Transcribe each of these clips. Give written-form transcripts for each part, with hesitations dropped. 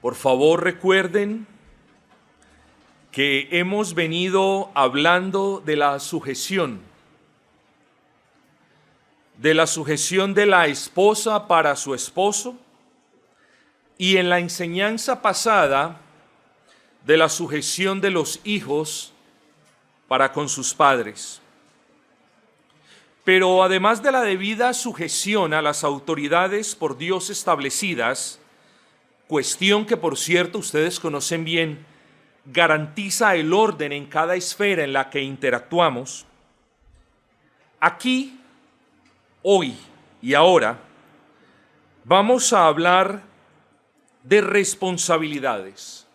Por favor, recuerden que hemos venido hablando de la sujeción de la esposa para su esposo, y en la enseñanza pasada de la sujeción de los hijos para con sus padres. Pero además de la debida sujeción a las autoridades por Dios establecidas, cuestión que por cierto ustedes conocen bien, garantiza el orden en cada esfera en la que interactuamos, aquí, hoy y ahora, vamos a hablar de responsabilidades.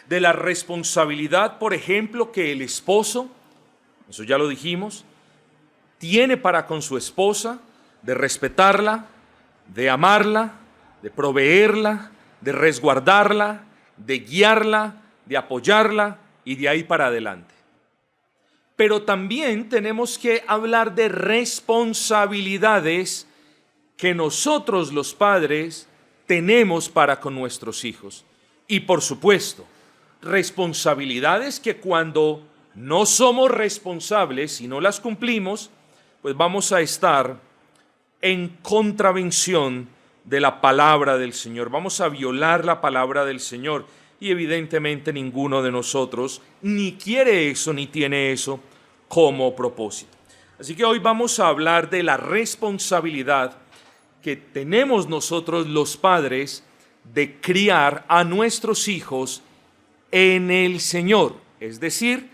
De la responsabilidad, por ejemplo, que el esposo, eso ya lo dijimos, tiene para con su esposa, de respetarla, de amarla, de proveerla, de resguardarla, de guiarla, de apoyarla y de ahí para adelante. Pero también tenemos que hablar de responsabilidades que nosotros los padres tenemos para con nuestros hijos. Y por supuesto, responsabilidades que cuando no somos responsables y no las cumplimos, pues vamos a estar en contravención de la palabra del Señor. Vamos a violar la palabra del Señor. Y evidentemente ninguno de nosotros ni quiere eso ni tiene eso como propósito. Así que hoy vamos a hablar de la responsabilidad que tenemos nosotros los padres de criar a nuestros hijos en el Señor, es decir,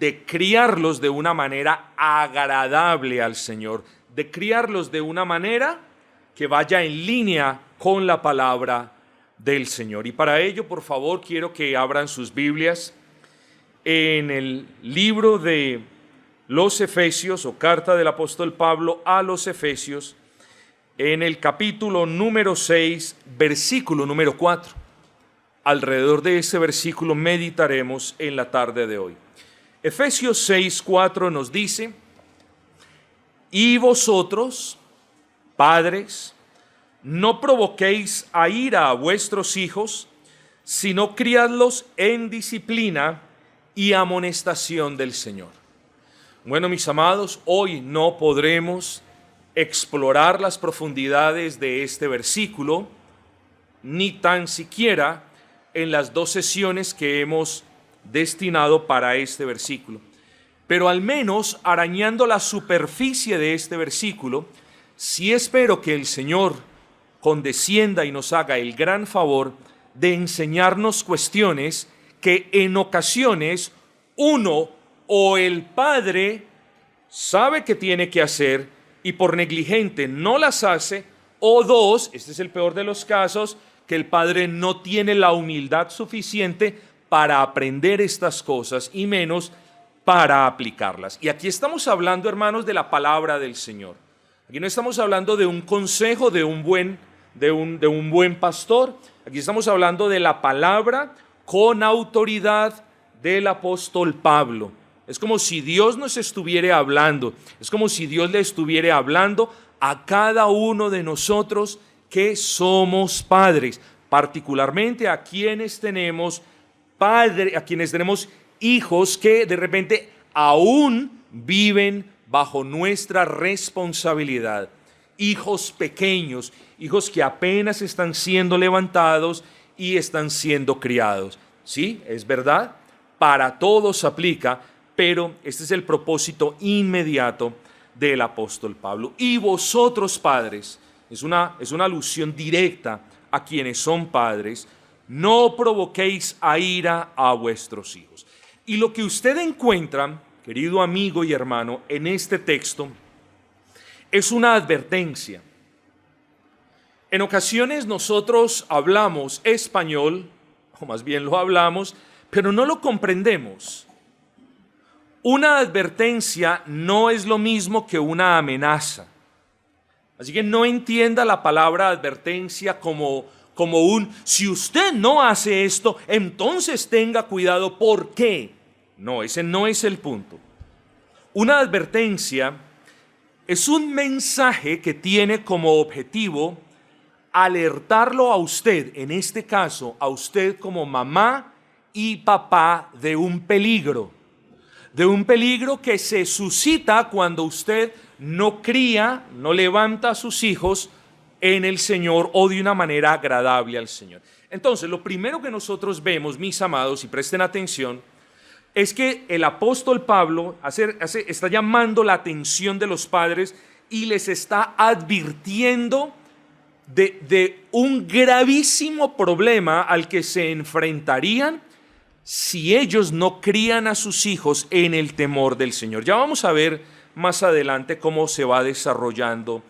de criarlos de una manera agradable al Señor, de criarlos de una manera que vaya en línea con la palabra del Señor. Y para ello, por favor, quiero que abran sus Biblias en el libro de los Efesios, o carta del apóstol Pablo a los Efesios, en el capítulo número 6, versículo número 4. Alrededor de ese versículo meditaremos en la tarde de hoy. Efesios 6, 4 nos dice: y vosotros, padres, no provoquéis a ira a vuestros hijos, sino criadlos en disciplina y amonestación del Señor. Bueno, mis amados, hoy no podremos explorar las profundidades de este versículo, ni tan siquiera en las 2 sesiones que hemos destinado para este versículo. Pero al menos arañando la superficie de este versículo, sí espero que el Señor condescienda y nos haga el gran favor de enseñarnos cuestiones que en ocasiones uno o el padre sabe que tiene que hacer y por negligente no las hace, o 2, este es el peor de los casos, que el padre no tiene la humildad suficiente para aprender estas cosas y menos para aplicarlas. Y aquí estamos hablando, hermanos, de la palabra del Señor. Aquí no estamos hablando de un consejo de un buen pastor. Aquí estamos hablando de la palabra con autoridad del apóstol Pablo. Es como si Dios nos estuviera hablando. Es como si Dios le estuviera hablando a cada uno de nosotros que somos padres, particularmente a quienes tenemos hijos que de repente aún viven bajo nuestra responsabilidad. Hijos pequeños, hijos que apenas están siendo levantados y están siendo criados. Sí, es verdad, para todos aplica, pero este es el propósito inmediato del apóstol Pablo. Y vosotros, padres, es una alusión directa a quienes son padres, no provoquéis a ira a vuestros hijos. Y lo que usted encuentra, querido amigo y hermano, en este texto es una advertencia. En ocasiones nosotros hablamos español, o más bien lo hablamos, pero no lo comprendemos. Una advertencia no es lo mismo que una amenaza. Así que no entienda la palabra advertencia como un, si usted no hace esto, entonces tenga cuidado. ¿Por qué? No, ese no es el punto. Una advertencia es un mensaje que tiene como objetivo alertarlo a usted, en este caso, a usted como mamá y papá, de un peligro que se suscita cuando usted no cría, no levanta a sus hijos en el Señor o de una manera agradable al Señor. Entonces, lo primero que nosotros vemos, mis amados, y presten atención, es que el apóstol Pablo está llamando la atención de los padres y les está advirtiendo de un gravísimo problema al que se enfrentarían si ellos no crían a sus hijos en el temor del Señor. Ya vamos a ver más adelante cómo se va desarrollando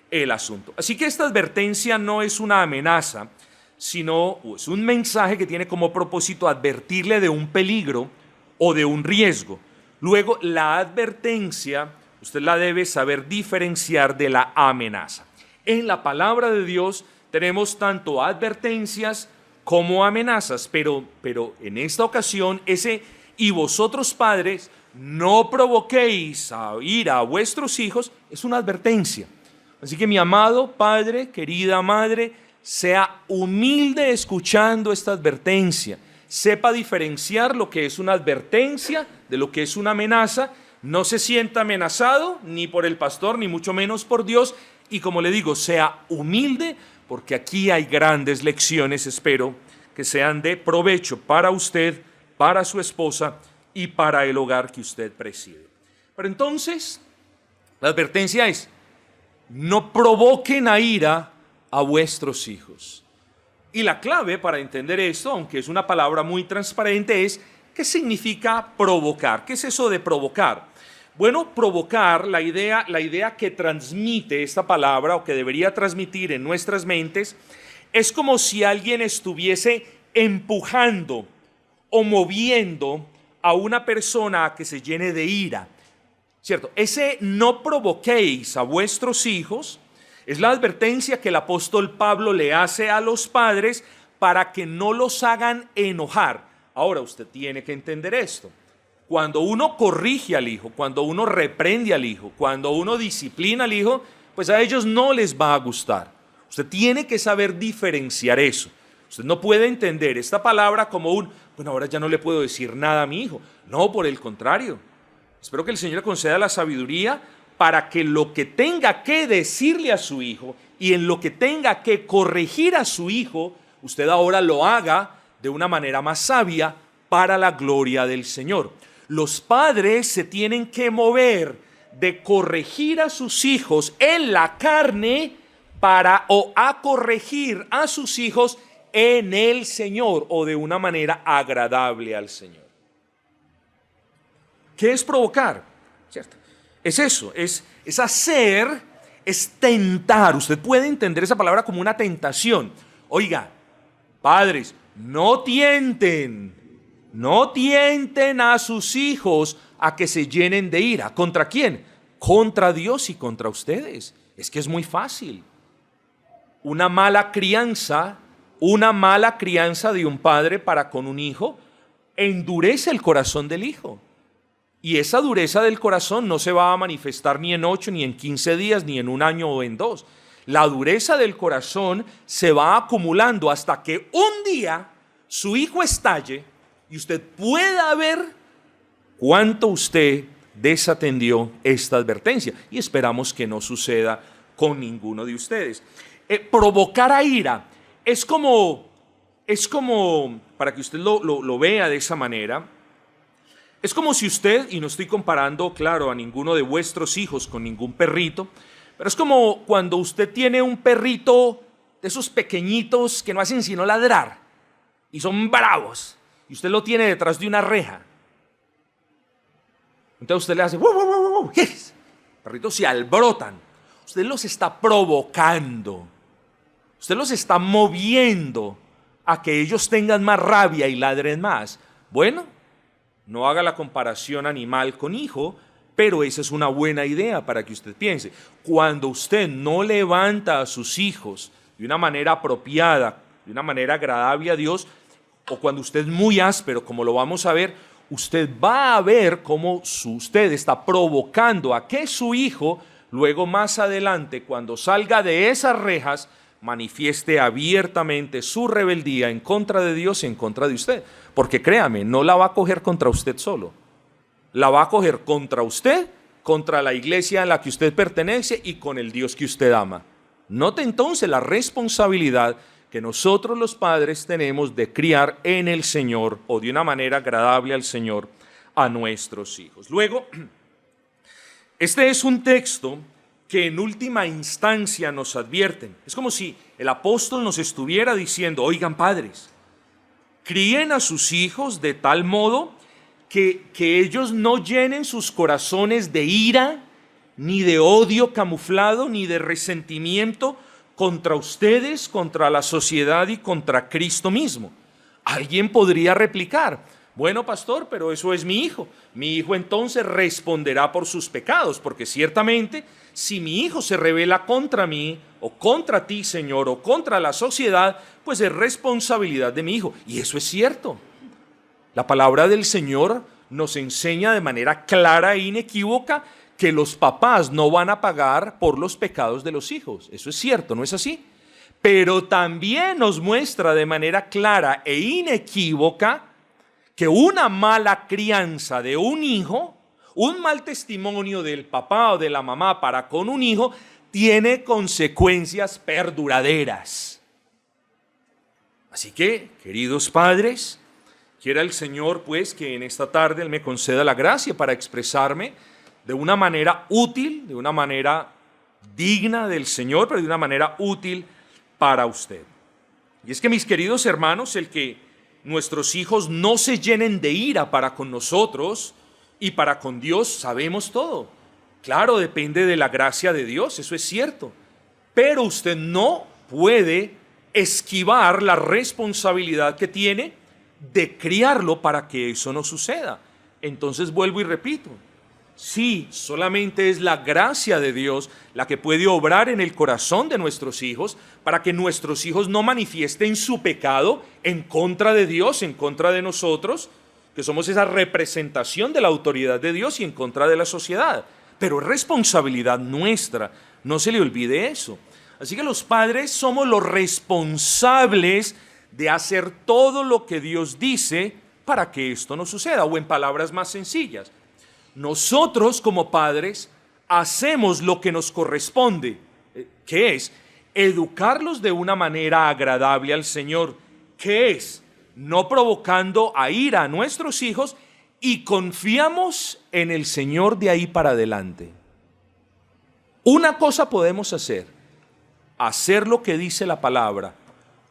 el asunto. Así que esta advertencia no es una amenaza, sino es un mensaje que tiene como propósito advertirle de un peligro o de un riesgo. Luego, la advertencia, usted la debe saber diferenciar de la amenaza. En la palabra de Dios tenemos tanto advertencias como amenazas, pero en esta ocasión y vosotros padres no provoquéis a ira a vuestros hijos, es una advertencia. Así que mi amado padre, querida madre, sea humilde escuchando esta advertencia. Sepa diferenciar lo que es una advertencia de lo que es una amenaza. No se sienta amenazado ni por el pastor, ni mucho menos por Dios. Y como le digo, sea humilde, porque aquí hay grandes lecciones, espero que sean de provecho para usted, para su esposa y para el hogar que usted preside. Pero entonces, la advertencia es: no provoquen a ira a vuestros hijos. Y la clave para entender esto, aunque es una palabra muy transparente, es ¿qué significa provocar? ¿Qué es eso de provocar? Bueno, provocar, la idea que transmite esta palabra o que debería transmitir en nuestras mentes, es como si alguien estuviese empujando o moviendo a una persona a que se llene de ira, ¿cierto? Ese no provoquéis a vuestros hijos es la advertencia que el apóstol Pablo le hace a los padres para que no los hagan enojar. Ahora usted tiene que entender esto. Cuando uno corrige al hijo, cuando uno reprende al hijo, cuando uno disciplina al hijo, pues a ellos no les va a gustar. Usted tiene que saber diferenciar eso. Usted no puede entender esta palabra como bueno, ahora ya no le puedo decir nada a mi hijo. No, por el contrario. Espero que el Señor le conceda la sabiduría para que lo que tenga que decirle a su hijo y en lo que tenga que corregir a su hijo, usted ahora lo haga de una manera más sabia para la gloria del Señor. Los padres se tienen que mover de corregir a sus hijos en la carne a corregir a sus hijos en el Señor o de una manera agradable al Señor. ¿Qué es provocar? ¿Cierto? Es eso, es hacer, es tentar. Usted puede entender esa palabra como una tentación. Oiga, padres, no tienten a sus hijos a que se llenen de ira. ¿Contra quién? Contra Dios y contra ustedes. Es que es muy fácil. Una mala crianza de un padre para con un hijo endurece el corazón del hijo. Y esa dureza del corazón no se va a manifestar ni en 8, ni en 15 días, ni en un año o en 2. La dureza del corazón se va acumulando hasta que un día su hijo estalle y usted pueda ver cuánto usted desatendió esta advertencia. Y esperamos que no suceda con ninguno de ustedes. Provocar a ira es como, para que usted lo vea de esa manera, es como si usted, y no estoy comparando, claro, a ninguno de vuestros hijos con ningún perrito, pero es como cuando usted tiene un perrito de esos pequeñitos que no hacen sino ladrar y son bravos, y usted lo tiene detrás de una reja. Entonces usted le hace, ¡wow, wow, wow, wow! Yes. Los perritos se alborotan. Usted los está provocando. Usted los está moviendo a que ellos tengan más rabia y ladren más. Bueno, no haga la comparación animal con hijo, pero esa es una buena idea para que usted piense. Cuando usted no levanta a sus hijos de una manera apropiada, de una manera agradable a Dios, o cuando usted es muy áspero, como lo vamos a ver, usted va a ver cómo usted está provocando a que su hijo, luego más adelante, cuando salga de esas rejas, manifieste abiertamente su rebeldía en contra de Dios y en contra de usted. Porque créame, no la va a coger contra usted solo. La va a coger contra usted, contra la iglesia a la que usted pertenece y con el Dios que usted ama. Note entonces la responsabilidad que nosotros los padres tenemos de criar en el Señor o de una manera agradable al Señor a nuestros hijos. Luego, este es un texto que en última instancia nos advierten. Es como si el apóstol nos estuviera diciendo, oigan padres, críen a sus hijos de tal modo que ellos no llenen sus corazones de ira, ni de odio camuflado, ni de resentimiento contra ustedes, contra la sociedad y contra Cristo mismo. Alguien podría replicar, bueno pastor, pero eso es mi hijo. Mi hijo entonces responderá por sus pecados, porque ciertamente si mi hijo se rebela contra mí, o contra ti, Señor, o contra la sociedad, pues es responsabilidad de mi hijo. Y eso es cierto. La palabra del Señor nos enseña de manera clara e inequívoca que los papás no van a pagar por los pecados de los hijos. Eso es cierto, ¿no es así? Pero también nos muestra de manera clara e inequívoca que una mala crianza de un hijo, un mal testimonio del papá o de la mamá para con un hijo, tiene consecuencias perduraderas. Así que, queridos padres, quiera el Señor pues que en esta tarde Él me conceda la gracia para expresarme de una manera útil, de una manera digna del Señor, pero de una manera útil para usted. Y es que, mis queridos hermanos, el que nuestros hijos no se llenen de ira para con nosotros y para con Dios, sabemos todo. Claro, depende de la gracia de Dios, eso es cierto. Pero usted no puede esquivar la responsabilidad que tiene de criarlo para que eso no suceda. Entonces vuelvo y repito, sí, solamente es la gracia de Dios la que puede obrar en el corazón de nuestros hijos para que nuestros hijos no manifiesten su pecado en contra de Dios, en contra de nosotros, que somos esa representación de la autoridad de Dios y en contra de la sociedad. Pero es responsabilidad nuestra, no se le olvide eso. Así que los padres somos los responsables de hacer todo lo que Dios dice para que esto no suceda, o en palabras más sencillas, nosotros como padres hacemos lo que nos corresponde, que es educarlos de una manera agradable al Señor, que es no provocando a ira a nuestros hijos, y confiamos en el Señor de ahí para adelante. Una cosa podemos hacer lo que dice la palabra.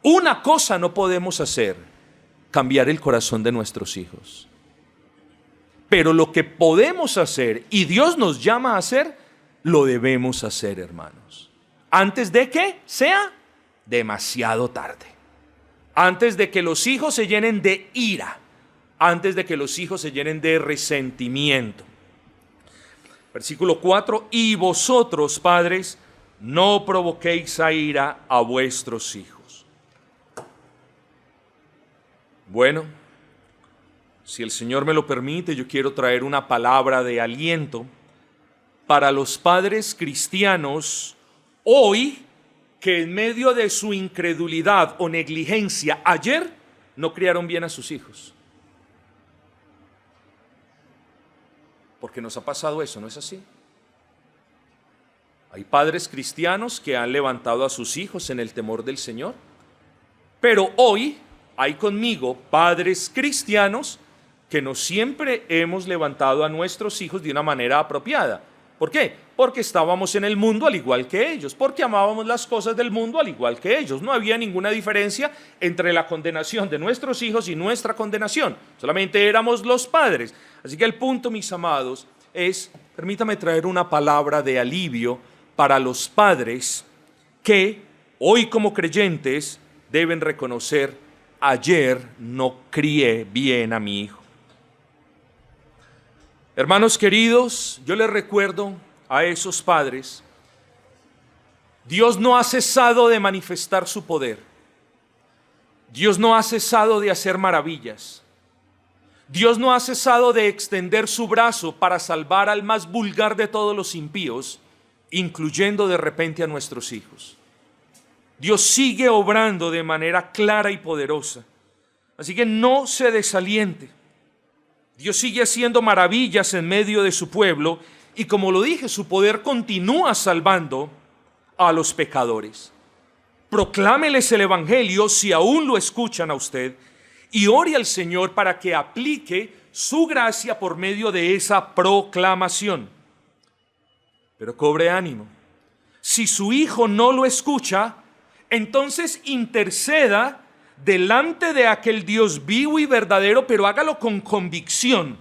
Una cosa no podemos hacer, cambiar el corazón de nuestros hijos. Pero lo que podemos hacer y Dios nos llama a hacer, lo debemos hacer, hermanos. Antes de que sea demasiado tarde. Antes de que los hijos se llenen de ira. Antes de que los hijos se llenen de resentimiento. Versículo 4, y vosotros, padres, no provoquéis a ira a vuestros hijos. Bueno, si el Señor me lo permite, yo quiero traer una palabra de aliento para los padres cristianos hoy que en medio de su incredulidad o negligencia ayer no criaron bien a sus hijos. Porque nos ha pasado eso, ¿no es así? Hay padres cristianos que han levantado a sus hijos en el temor del Señor, pero hoy hay conmigo padres cristianos que no siempre hemos levantado a nuestros hijos de una manera apropiada. ¿Por qué? Porque estábamos en el mundo al igual que ellos, porque amábamos las cosas del mundo al igual que ellos. No había ninguna diferencia entre la condenación de nuestros hijos y nuestra condenación. Solamente éramos los padres. Así que el punto, mis amados, es, permítame traer una palabra de alivio para los padres que hoy como creyentes deben reconocer, ayer no crié bien a mi hijo. Hermanos queridos, yo les recuerdo a esos padres, Dios no ha cesado de manifestar su poder. Dios no ha cesado de hacer maravillas. Dios no ha cesado de extender su brazo para salvar al más vulgar de todos los impíos, incluyendo de repente a nuestros hijos. Dios sigue obrando de manera clara y poderosa. Así que no se desaliente. Dios sigue haciendo maravillas en medio de su pueblo y, como lo dije, su poder continúa salvando a los pecadores. Proclámeles el evangelio si aún lo escuchan a usted y ore al Señor para que aplique su gracia por medio de esa proclamación. Pero cobre ánimo. Si su hijo no lo escucha, entonces interceda delante de aquel Dios vivo y verdadero, pero hágalo con convicción.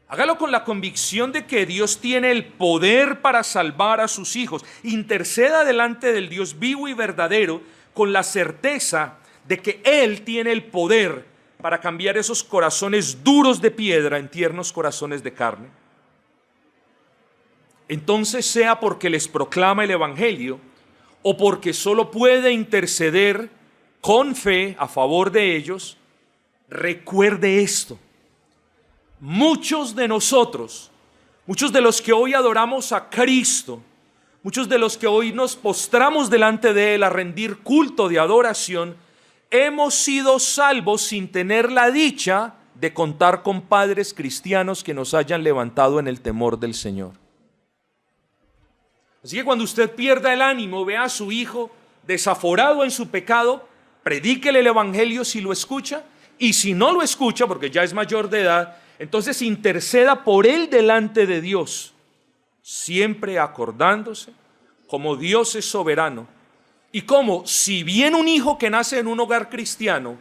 Hágalo con la convicción de que Dios tiene el poder para salvar a sus hijos. Interceda delante del Dios vivo y verdadero con la certeza de que Él tiene el poder para cambiar esos corazones duros de piedra en tiernos corazones de carne. Entonces, sea porque les proclama el evangelio o porque solo puede interceder con fe a favor de ellos, recuerde esto. Muchos de nosotros, muchos de los que hoy adoramos a Cristo, muchos de los que hoy nos postramos delante de Él a rendir culto de adoración, hemos sido salvos sin tener la dicha de contar con padres cristianos que nos hayan levantado en el temor del Señor. Así que cuando usted pierda el ánimo, vea a su hijo desaforado en su pecado, predíquele el evangelio si lo escucha, y si no lo escucha, porque ya es mayor de edad, entonces interceda por él delante de Dios, siempre acordándose como Dios es soberano y como, si bien un hijo que nace en un hogar cristiano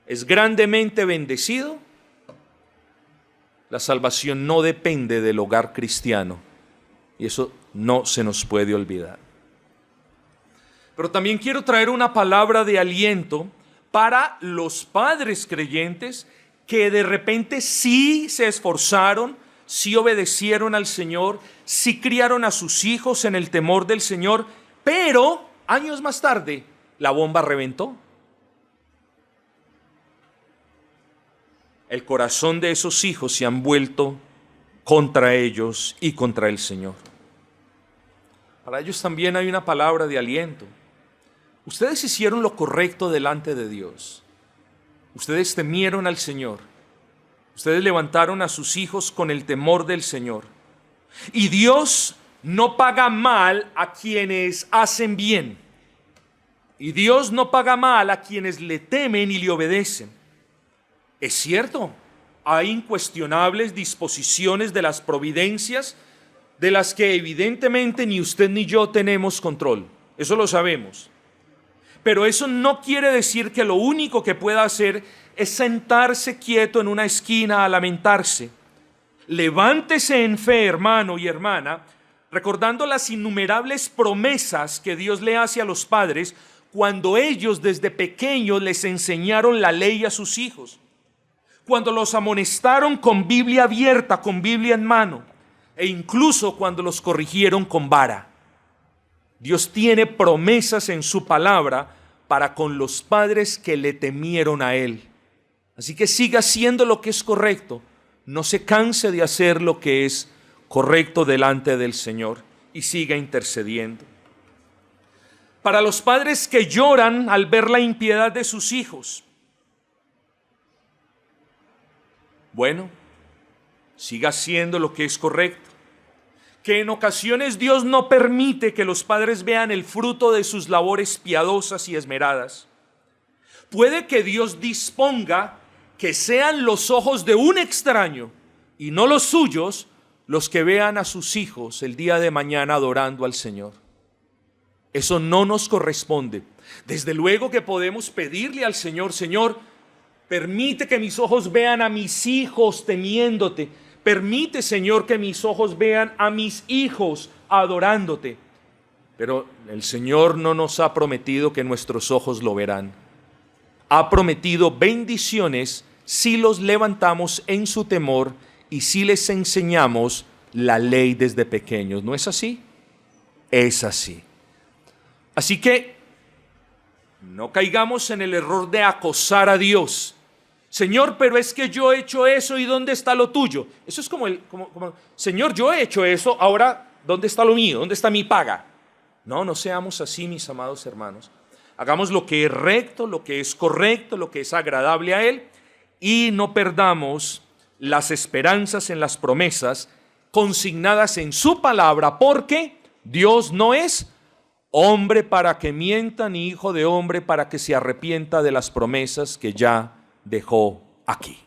es grandemente bendecido, la salvación no depende del hogar cristiano, y eso no se nos puede olvidar. Pero también quiero traer una palabra de aliento para los padres creyentes que de repente sí se esforzaron, sí obedecieron al Señor, sí criaron a sus hijos en el temor del Señor, pero años más tarde la bomba reventó. El corazón de esos hijos se han vuelto contra ellos y contra el Señor. Para ellos también hay una palabra de aliento. Ustedes hicieron lo correcto delante de Dios. Ustedes temieron al Señor. Ustedes levantaron a sus hijos con el temor del Señor. Y Dios no paga mal a quienes hacen bien. Y Dios no paga mal a quienes le temen y le obedecen. Es cierto, hay incuestionables disposiciones de las providencias de las que evidentemente ni usted ni yo tenemos control. Eso lo sabemos. Pero eso no quiere decir que lo único que pueda hacer es sentarse quieto en una esquina a lamentarse. Levántese en fe, hermano y hermana, recordando las innumerables promesas que Dios le hace a los padres cuando ellos desde pequeños les enseñaron la ley a sus hijos, cuando los amonestaron con Biblia abierta, con Biblia en mano, e incluso cuando los corrigieron con vara. Dios tiene promesas en su palabra para con los padres que le temieron a Él. Así que siga haciendo lo que es correcto. No se canse de hacer lo que es correcto delante del Señor y siga intercediendo. Para los padres que lloran al ver la impiedad de sus hijos, bueno, siga haciendo lo que es correcto. Que en ocasiones Dios no permite que los padres vean el fruto de sus labores piadosas y esmeradas. Puede que Dios disponga que sean los ojos de un extraño y no los suyos los que vean a sus hijos el día de mañana adorando al Señor. Eso no nos corresponde. Desde luego que podemos pedirle al Señor: Señor, permite que mis ojos vean a mis hijos temiéndote. Permite, Señor, que mis ojos vean a mis hijos adorándote. Pero el Señor no nos ha prometido que nuestros ojos lo verán. Ha prometido bendiciones si los levantamos en su temor y si les enseñamos la ley desde pequeños. ¿No es así? Es así. Así que no caigamos en el error de acosar a Dios. Señor, pero es que yo he hecho eso, ¿y dónde está lo tuyo? Eso es como Señor, yo he hecho eso, ahora ¿dónde está lo mío? ¿Dónde está mi paga? No, no seamos así, mis amados hermanos. Hagamos lo que es recto, lo que es correcto, lo que es agradable a Él, y no perdamos las esperanzas en las promesas consignadas en su palabra, porque Dios no es hombre para que mienta, ni hijo de hombre para que se arrepienta de las promesas que ya dejó aquí.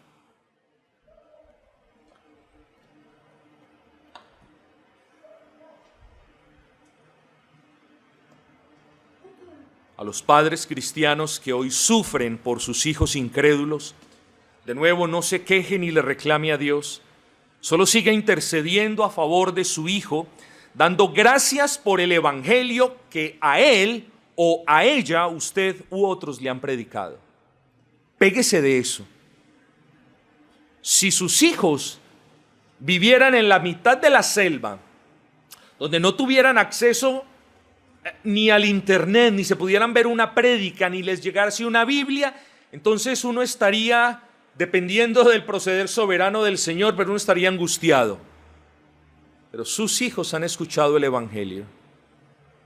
A los padres cristianos que hoy sufren por sus hijos incrédulos, de nuevo, no se queje ni le reclame a Dios, solo siga intercediendo a favor de su hijo, dando gracias por el evangelio que a él o a ella usted u otros le han predicado. Péguese de eso. Si sus hijos vivieran en la mitad de la selva, donde no tuvieran acceso ni al internet, ni se pudieran ver una prédica, ni les llegase una Biblia, entonces uno estaría, dependiendo del proceder soberano del Señor, pero uno estaría angustiado. Pero sus hijos han escuchado el evangelio,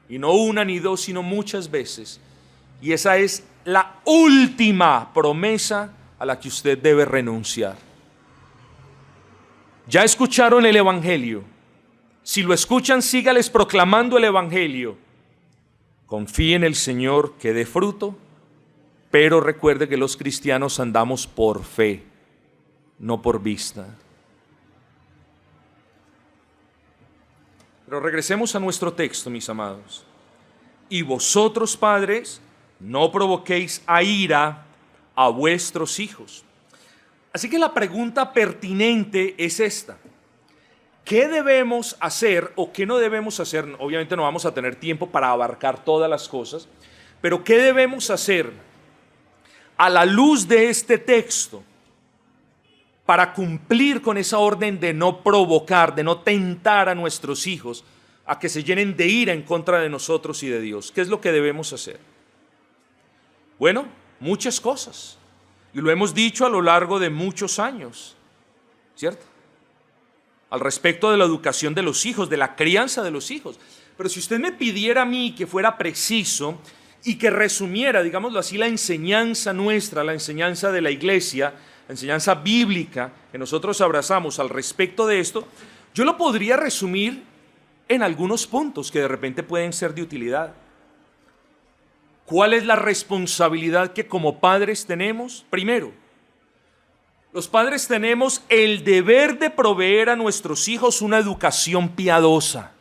y no una ni dos, sino muchas veces, y esa es la última promesa a la que usted debe renunciar. Ya escucharon el evangelio. Si lo escuchan, sígales proclamando el evangelio. Confíe en el Señor, que dé fruto, pero recuerde que los cristianos andamos por fe, no por vista. Pero regresemos a nuestro texto, mis amados. Y vosotros, padres, no provoquéis a ira a vuestros hijos. Así que la pregunta pertinente es esta: ¿qué debemos hacer o qué no debemos hacer? Obviamente no vamos a tener tiempo para abarcar todas las cosas, pero ¿qué debemos hacer a la luz de este texto para cumplir con esa orden de no provocar, de no tentar a nuestros hijos a que se llenen de ira en contra de nosotros y de Dios? ¿Qué es lo que debemos hacer? Bueno, muchas cosas, y lo hemos dicho a lo largo de muchos años, ¿cierto? Al respecto de la educación de los hijos, de la crianza de los hijos. Pero si usted me pidiera a mí que fuera preciso y que resumiera, digámoslo así, la enseñanza nuestra, la enseñanza de la iglesia, la enseñanza bíblica que nosotros abrazamos al respecto de esto, yo lo podría resumir en algunos puntos que de repente pueden ser de utilidad. ¿Cuál es la responsabilidad que como padres tenemos? Primero, los padres tenemos el deber de proveer a nuestros hijos una educación piadosa.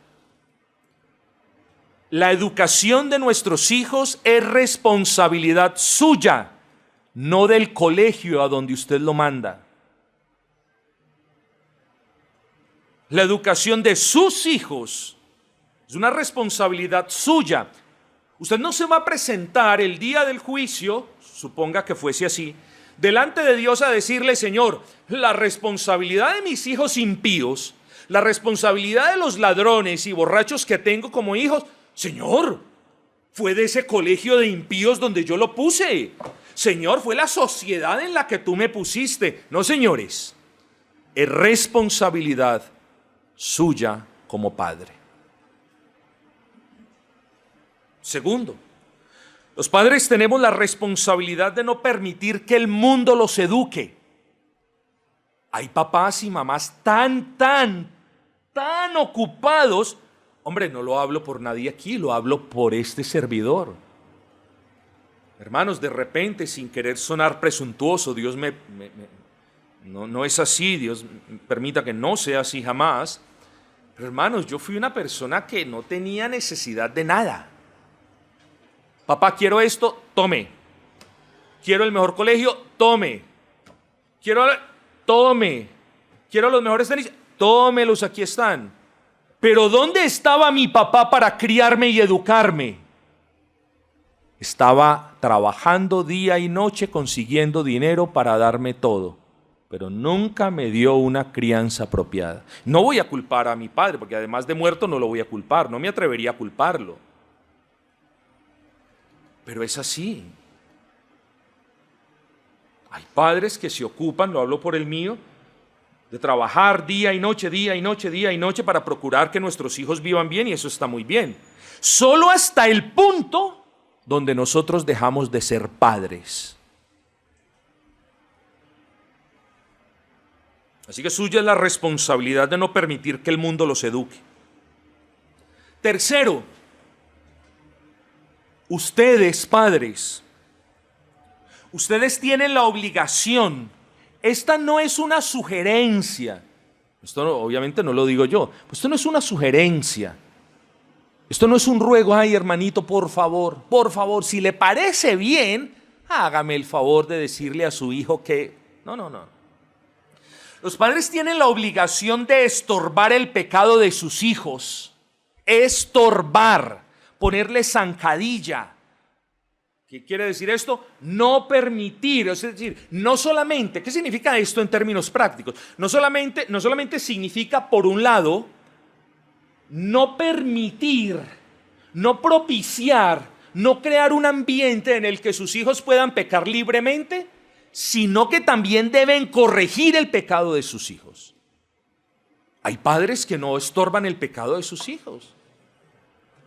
La educación de nuestros hijos es responsabilidad suya, no del colegio a donde usted lo manda. La educación de sus hijos es una responsabilidad suya. Usted no se va a presentar el día del juicio, suponga que fuese así, delante de Dios a decirle: Señor, la responsabilidad de mis hijos impíos, la responsabilidad de los ladrones y borrachos que tengo como hijos, Señor, fue de ese colegio de impíos donde yo lo puse. Señor, fue la sociedad en la que tú me pusiste. No, señores, es responsabilidad suya como padre. Segundo, los padres tenemos la responsabilidad de no permitir que el mundo los eduque. Hay papás y mamás tan ocupados. Hombre, no lo hablo por nadie aquí, lo hablo por este servidor. Hermanos, de repente, sin querer sonar presuntuoso, Dios no es así, Dios permita que no sea así jamás. Pero hermanos, yo fui una persona que no tenía necesidad de nada. Papá, quiero esto, tome. Quiero el mejor colegio, tome. Tome. Quiero los mejores tenis, tómelos, aquí están. Pero ¿dónde estaba mi papá para criarme y educarme? Estaba trabajando día y noche consiguiendo dinero para darme todo, pero nunca me dio una crianza apropiada. No voy a culpar a mi padre, porque además de muerto no lo voy a culpar, no me atrevería a culparlo. Pero es así. Hay padres que se ocupan, lo hablo por el mío, de trabajar día y noche para procurar que nuestros hijos vivan bien, y eso está muy bien. Solo hasta el punto donde nosotros dejamos de ser padres. Así que suya es la responsabilidad de no permitir que el mundo los eduque. Tercero, ustedes, padres, ustedes tienen la obligación. Esta no es una sugerencia. Esto obviamente no lo digo yo. Esto no es una sugerencia. Esto no es un ruego. Ay, hermanito, por favor, si le parece bien, hágame el favor de decirle a su hijo que... No. Los padres tienen la obligación de estorbar el pecado de sus hijos. Estorbar, ponerle zancadilla. ¿Qué quiere decir esto? No permitir, es decir, no solamente, ¿qué significa esto en términos prácticos? No solamente significa, por un lado, no permitir, no propiciar, no crear un ambiente en el que sus hijos puedan pecar libremente, sino que también deben corregir el pecado de sus hijos. Hay padres que no estorban el pecado de sus hijos.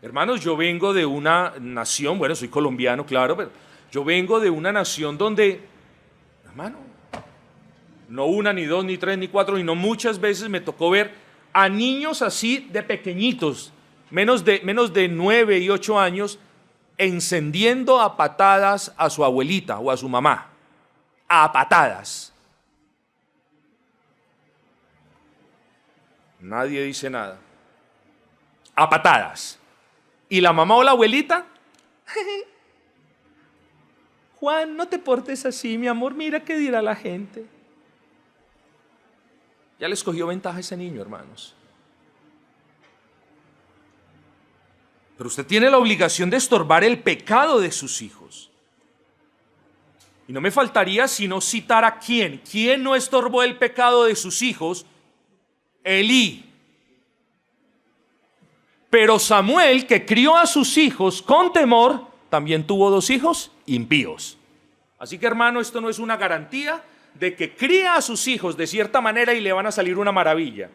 Hermanos, yo vengo de una nación, bueno, soy colombiano, claro, pero yo vengo de una nación donde, hermano, no una, ni dos, ni tres, ni cuatro, y no muchas veces me tocó ver a niños así de pequeñitos, menos de 9 y 8 años, encendiendo a patadas a su abuelita o a su mamá. A patadas. Nadie dice nada. A patadas. ¿Y la mamá o la abuelita? Juan, no te portes así, mi amor, mira qué dirá la gente. Ya les cogió ventaja ese niño, hermanos. Pero usted tiene la obligación de estorbar el pecado de sus hijos. Y no me faltaría sino citar a quién. ¿Quién no estorbó el pecado de sus hijos? Elí. Pero Samuel, que crió a sus hijos con temor, también tuvo 2 hijos impíos. Así que, hermano, esto no es una garantía de que cría a sus hijos de cierta manera y le van a salir una maravilla.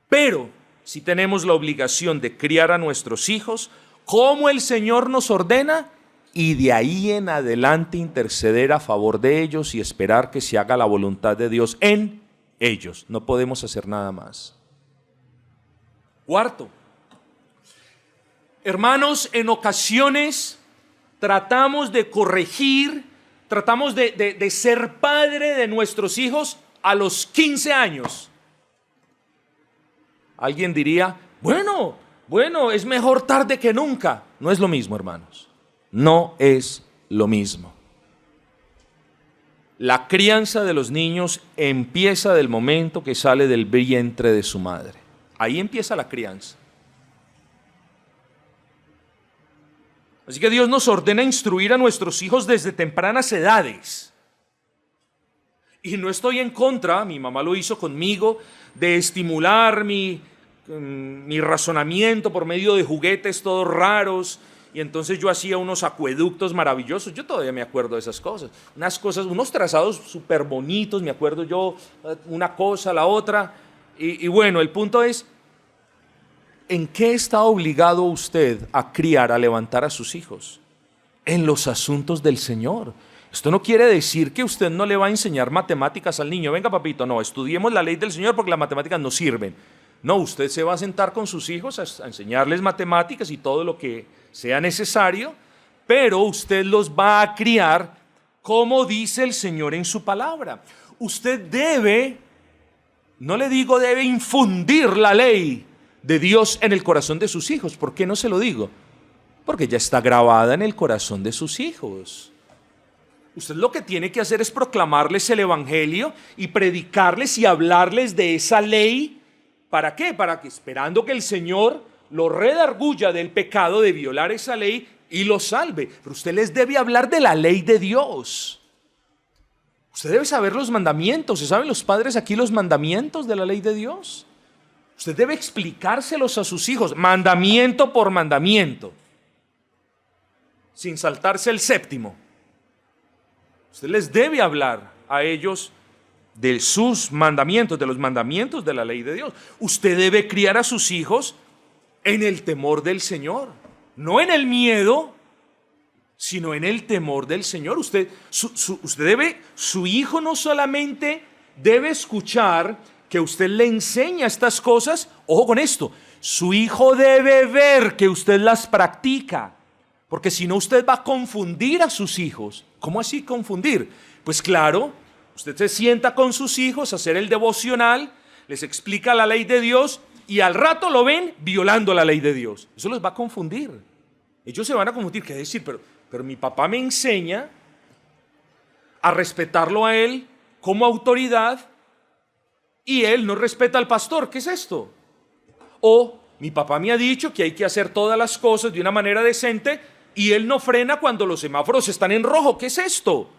Pero sí tenemos la obligación de criar a nuestros hijos como el Señor nos ordena y de ahí en adelante interceder a favor de ellos y esperar que se haga la voluntad de Dios en ellos. No podemos hacer nada más. Cuarto, hermanos, en ocasiones tratamos de corregir, tratamos de ser padre de nuestros hijos a los 15 años. Alguien diría, bueno, es mejor tarde que nunca. No es lo mismo, hermanos. No es lo mismo. La crianza de los niños empieza del momento que sale del vientre de su madre. Ahí empieza la crianza. Así que Dios nos ordena instruir a nuestros hijos desde tempranas edades. Y no estoy en contra, mi mamá lo hizo conmigo, de estimular mi razonamiento por medio de juguetes todos raros. Y entonces yo hacía unos acueductos maravillosos. Yo todavía me acuerdo de esas cosas. Unos trazados súper bonitos, me acuerdo yo, una cosa, la otra. Y bueno, el punto es, ¿en qué está obligado usted a criar, a levantar a sus hijos? En los asuntos del Señor. Esto no quiere decir que usted no le va a enseñar matemáticas al niño. Venga, papito, no, estudiemos la ley del Señor porque las matemáticas no sirven. No, usted se va a sentar con sus hijos a enseñarles matemáticas y todo lo que sea necesario, pero usted los va a criar como dice el Señor en su palabra. Usted debe, no le digo debe infundir la ley de Dios en el corazón de sus hijos. ¿Por qué no se lo digo? Porque ya está grabada en el corazón de sus hijos. Usted lo que tiene que hacer es proclamarles el evangelio y predicarles y hablarles de esa ley. ¿Para qué? Para que, esperando que el Señor lo redarguya del pecado de violar esa ley y lo salve. Pero usted les debe hablar de la ley de Dios. Usted debe saber los mandamientos. ¿Se saben los padres aquí los mandamientos de la ley de Dios? Usted debe explicárselos a sus hijos, mandamiento por mandamiento, sin saltarse el 7º. Usted les debe hablar a ellos de sus mandamientos, de los mandamientos de la ley de Dios. Usted debe criar a sus hijos En el temor del Señor, no en el miedo, sino en el temor del Señor. Su hijo no solamente debe escuchar que usted le enseña estas cosas, ojo con esto, su hijo debe ver que usted las practica, porque si no usted va a confundir a sus hijos. ¿Cómo así confundir? Pues claro, usted se sienta con sus hijos a hacer el devocional, les explica la ley de Dios y al rato lo ven violando la ley de Dios. Eso los va a confundir. Ellos se van a confundir, ¿qué decir? Pero mi papá me enseña a respetarlo a él como autoridad y él no respeta al pastor. ¿Qué es esto? O mi papá me ha dicho que hay que hacer todas las cosas de una manera decente y él no frena cuando los semáforos están en rojo. ¿Qué es esto?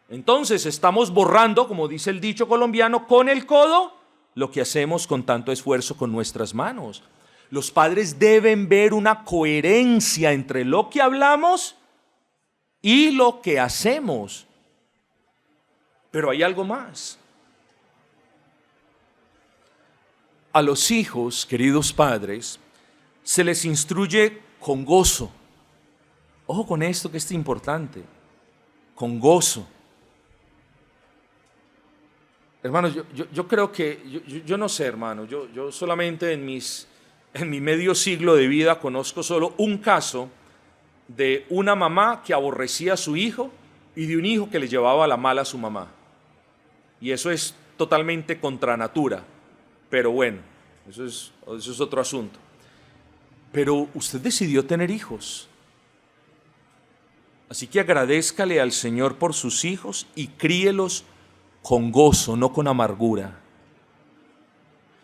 Entonces estamos borrando, como dice el dicho colombiano, con el codo lo que hacemos con tanto esfuerzo con nuestras manos. Los padres deben ver una coherencia entre lo que hablamos y lo que hacemos. Pero hay algo más. A los hijos, queridos padres, se les instruye con gozo. Ojo con esto que es importante. Con gozo. Hermanos, yo creo que, yo no sé, hermanos, yo solamente en mi medio siglo de vida conozco solo un caso de una mamá que aborrecía a su hijo y de un hijo que le llevaba la mala a su mamá. Y eso es totalmente contra natura. Pero bueno, eso es otro asunto. Pero usted decidió tener hijos. Así que agradézcale al Señor por sus hijos y críelos con gozo, no con amargura.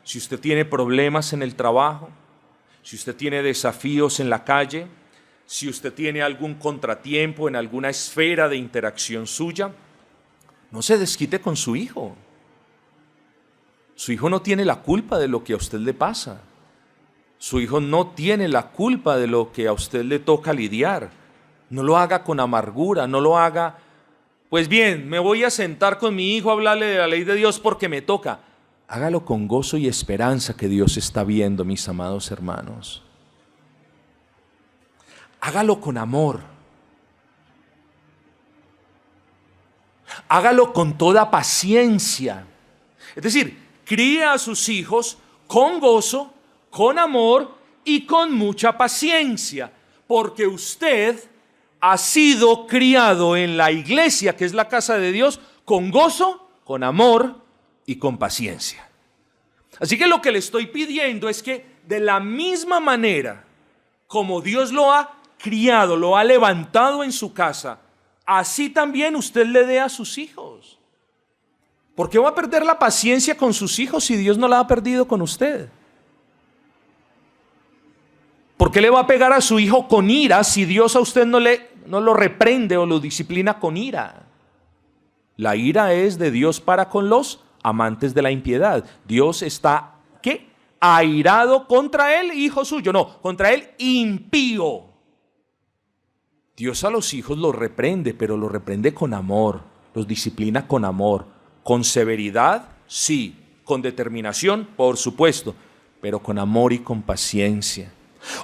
Si usted tiene problemas en el trabajo, si usted tiene desafíos en la calle, si usted tiene algún contratiempo en alguna esfera de interacción suya, no se desquite con su hijo. Su hijo no tiene la culpa de lo que a usted le pasa. Su hijo no tiene la culpa de lo que a usted le toca lidiar. No lo haga con amargura, no lo haga, pues bien, me voy a sentar con mi hijo a hablarle de la ley de Dios porque me toca. Hágalo con gozo y esperanza que Dios está viendo, mis amados hermanos. Hágalo con amor. Hágalo con toda paciencia. Es decir, críe a sus hijos con gozo, con amor y con mucha paciencia, porque usted ha sido criado en la iglesia, que es la casa de Dios, con gozo, con amor y con paciencia. Así que lo que le estoy pidiendo es que de la misma manera como Dios lo ha criado, lo ha levantado en su casa, así también usted le dé a sus hijos. ¿Por qué va a perder la paciencia con sus hijos si Dios no la ha perdido con usted? ¿Por qué le va a pegar a su hijo con ira si Dios a usted no lo reprende o lo disciplina con ira? La ira es de Dios para con los amantes de la impiedad. Dios está, ¿qué? Airado contra el hijo suyo, no, contra el impío. Dios a los hijos los reprende, pero los reprende con amor, los disciplina con amor, con severidad, sí, con determinación, por supuesto, pero con amor y con paciencia.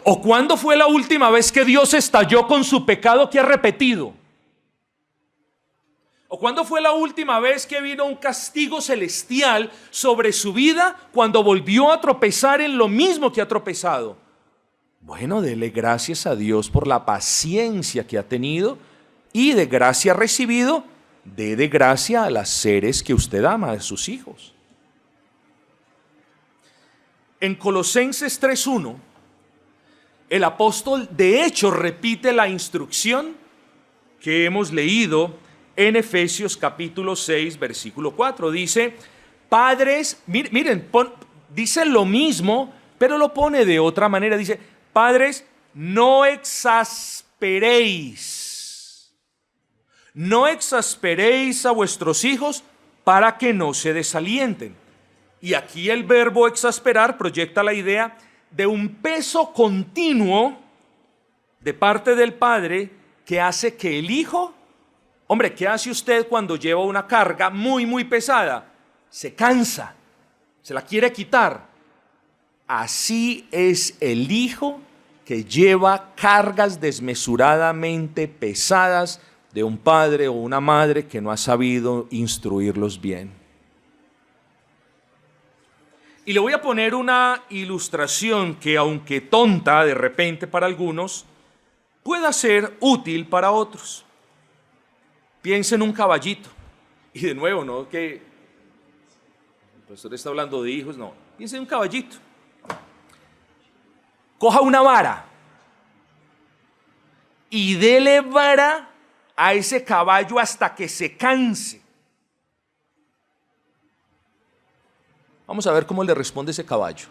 ¿O cuándo fue la última vez que Dios estalló con su pecado que ha repetido? ¿O cuándo fue la última vez que vino un castigo celestial sobre su vida cuando volvió a tropezar en lo mismo que ha tropezado? Bueno, dele gracias a Dios por la paciencia que ha tenido y de gracia recibido, dé de gracia a las seres que usted ama, a sus hijos. En Colosenses 3:1, el apóstol de hecho repite la instrucción que hemos leído en Efesios capítulo 6, versículo 4. Dice, padres, miren, dice lo mismo, pero lo pone de otra manera. Dice, padres, no exasperéis a vuestros hijos para que no se desalienten. Y aquí el verbo exasperar proyecta la idea de un peso continuo de parte del padre que hace que el hijo, hombre, ¿qué hace usted cuando lleva una carga muy, muy pesada? Se cansa, se la quiere quitar. así es el hijo que lleva cargas desmesuradamente pesadas de un padre o una madre que no ha sabido instruirlos bien. Y le voy a poner una ilustración que, aunque tonta de repente para algunos, pueda ser útil para otros. Piensa en un caballito. Y de nuevo, no que el pastor está hablando de hijos, no. Piensa en un caballito. Coja una vara y dele vara a ese caballo hasta que se canse. Vamos a ver cómo le responde ese caballo.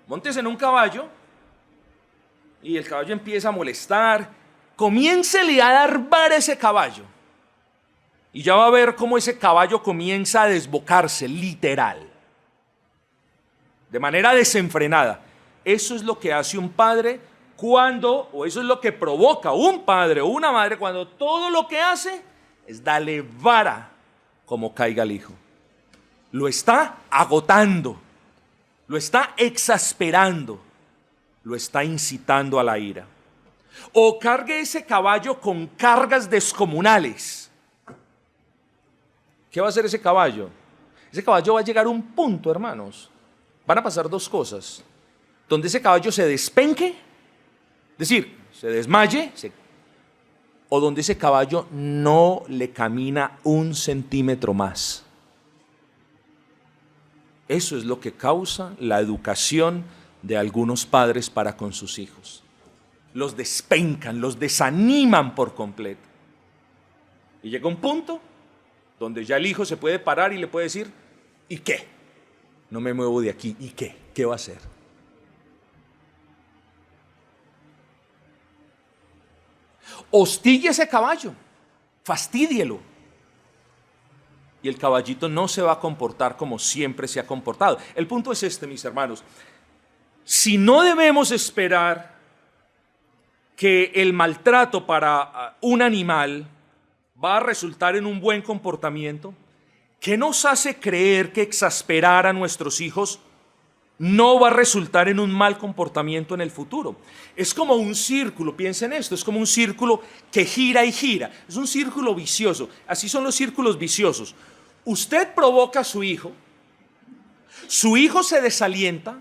Móntese en un caballo y el caballo empieza a molestar. Comiéncele a dar vara a ese caballo y ya va a ver cómo ese caballo comienza a desbocarse, literal, de manera desenfrenada. Eso es lo que hace un padre cuando, o eso es lo que provoca un padre o una madre cuando todo lo que hace es darle vara como caiga el hijo. Lo está agotando, lo está exasperando, lo está incitando a la ira. O cargue ese caballo con cargas descomunales. ¿Qué va a hacer ese caballo? Ese caballo va a llegar a un punto, hermanos. Van a pasar dos cosas. Donde ese caballo se despenque, es decir, se desmaye, o donde ese caballo no le camina un centímetro más. Eso es lo que causa la educación de algunos padres para con sus hijos. Los despencan, los desaniman por completo. Y llega un punto donde ya el hijo se puede parar y le puede decir, ¿y qué? No me muevo de aquí, ¿y qué? ¿Qué va a hacer? Hostigue ese caballo, fastídielo. Y el caballito no se va a comportar como siempre se ha comportado. El punto es este, mis hermanos. Si no debemos esperar que el maltrato para un animal va a resultar en un buen comportamiento, ¿qué nos hace creer que exasperar a nuestros hijos no va a resultar en un mal comportamiento en el futuro? Es como un círculo, piensen esto, es como un círculo que gira y gira. Es un círculo vicioso, así son los círculos viciosos. Usted provoca a su hijo se desalienta,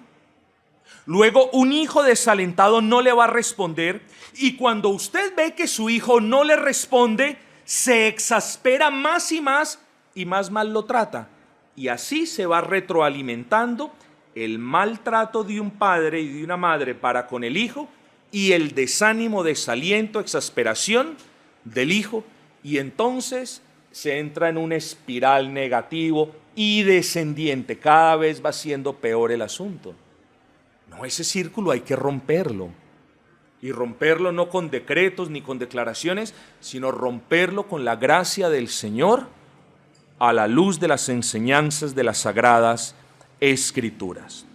luego un hijo desalentado no le va a responder y cuando usted ve que su hijo no le responde, se exaspera más y más mal lo trata. Y así se va retroalimentando el maltrato de un padre y de una madre para con el hijo y el desánimo, desaliento, exasperación del hijo, y entonces se entra en una espiral negativo y descendiente. Cada vez va siendo peor el asunto. No, ese círculo hay que romperlo. Y romperlo no con decretos ni con declaraciones, sino romperlo con la gracia del Señor a la luz de las enseñanzas de las Sagradas Escrituras.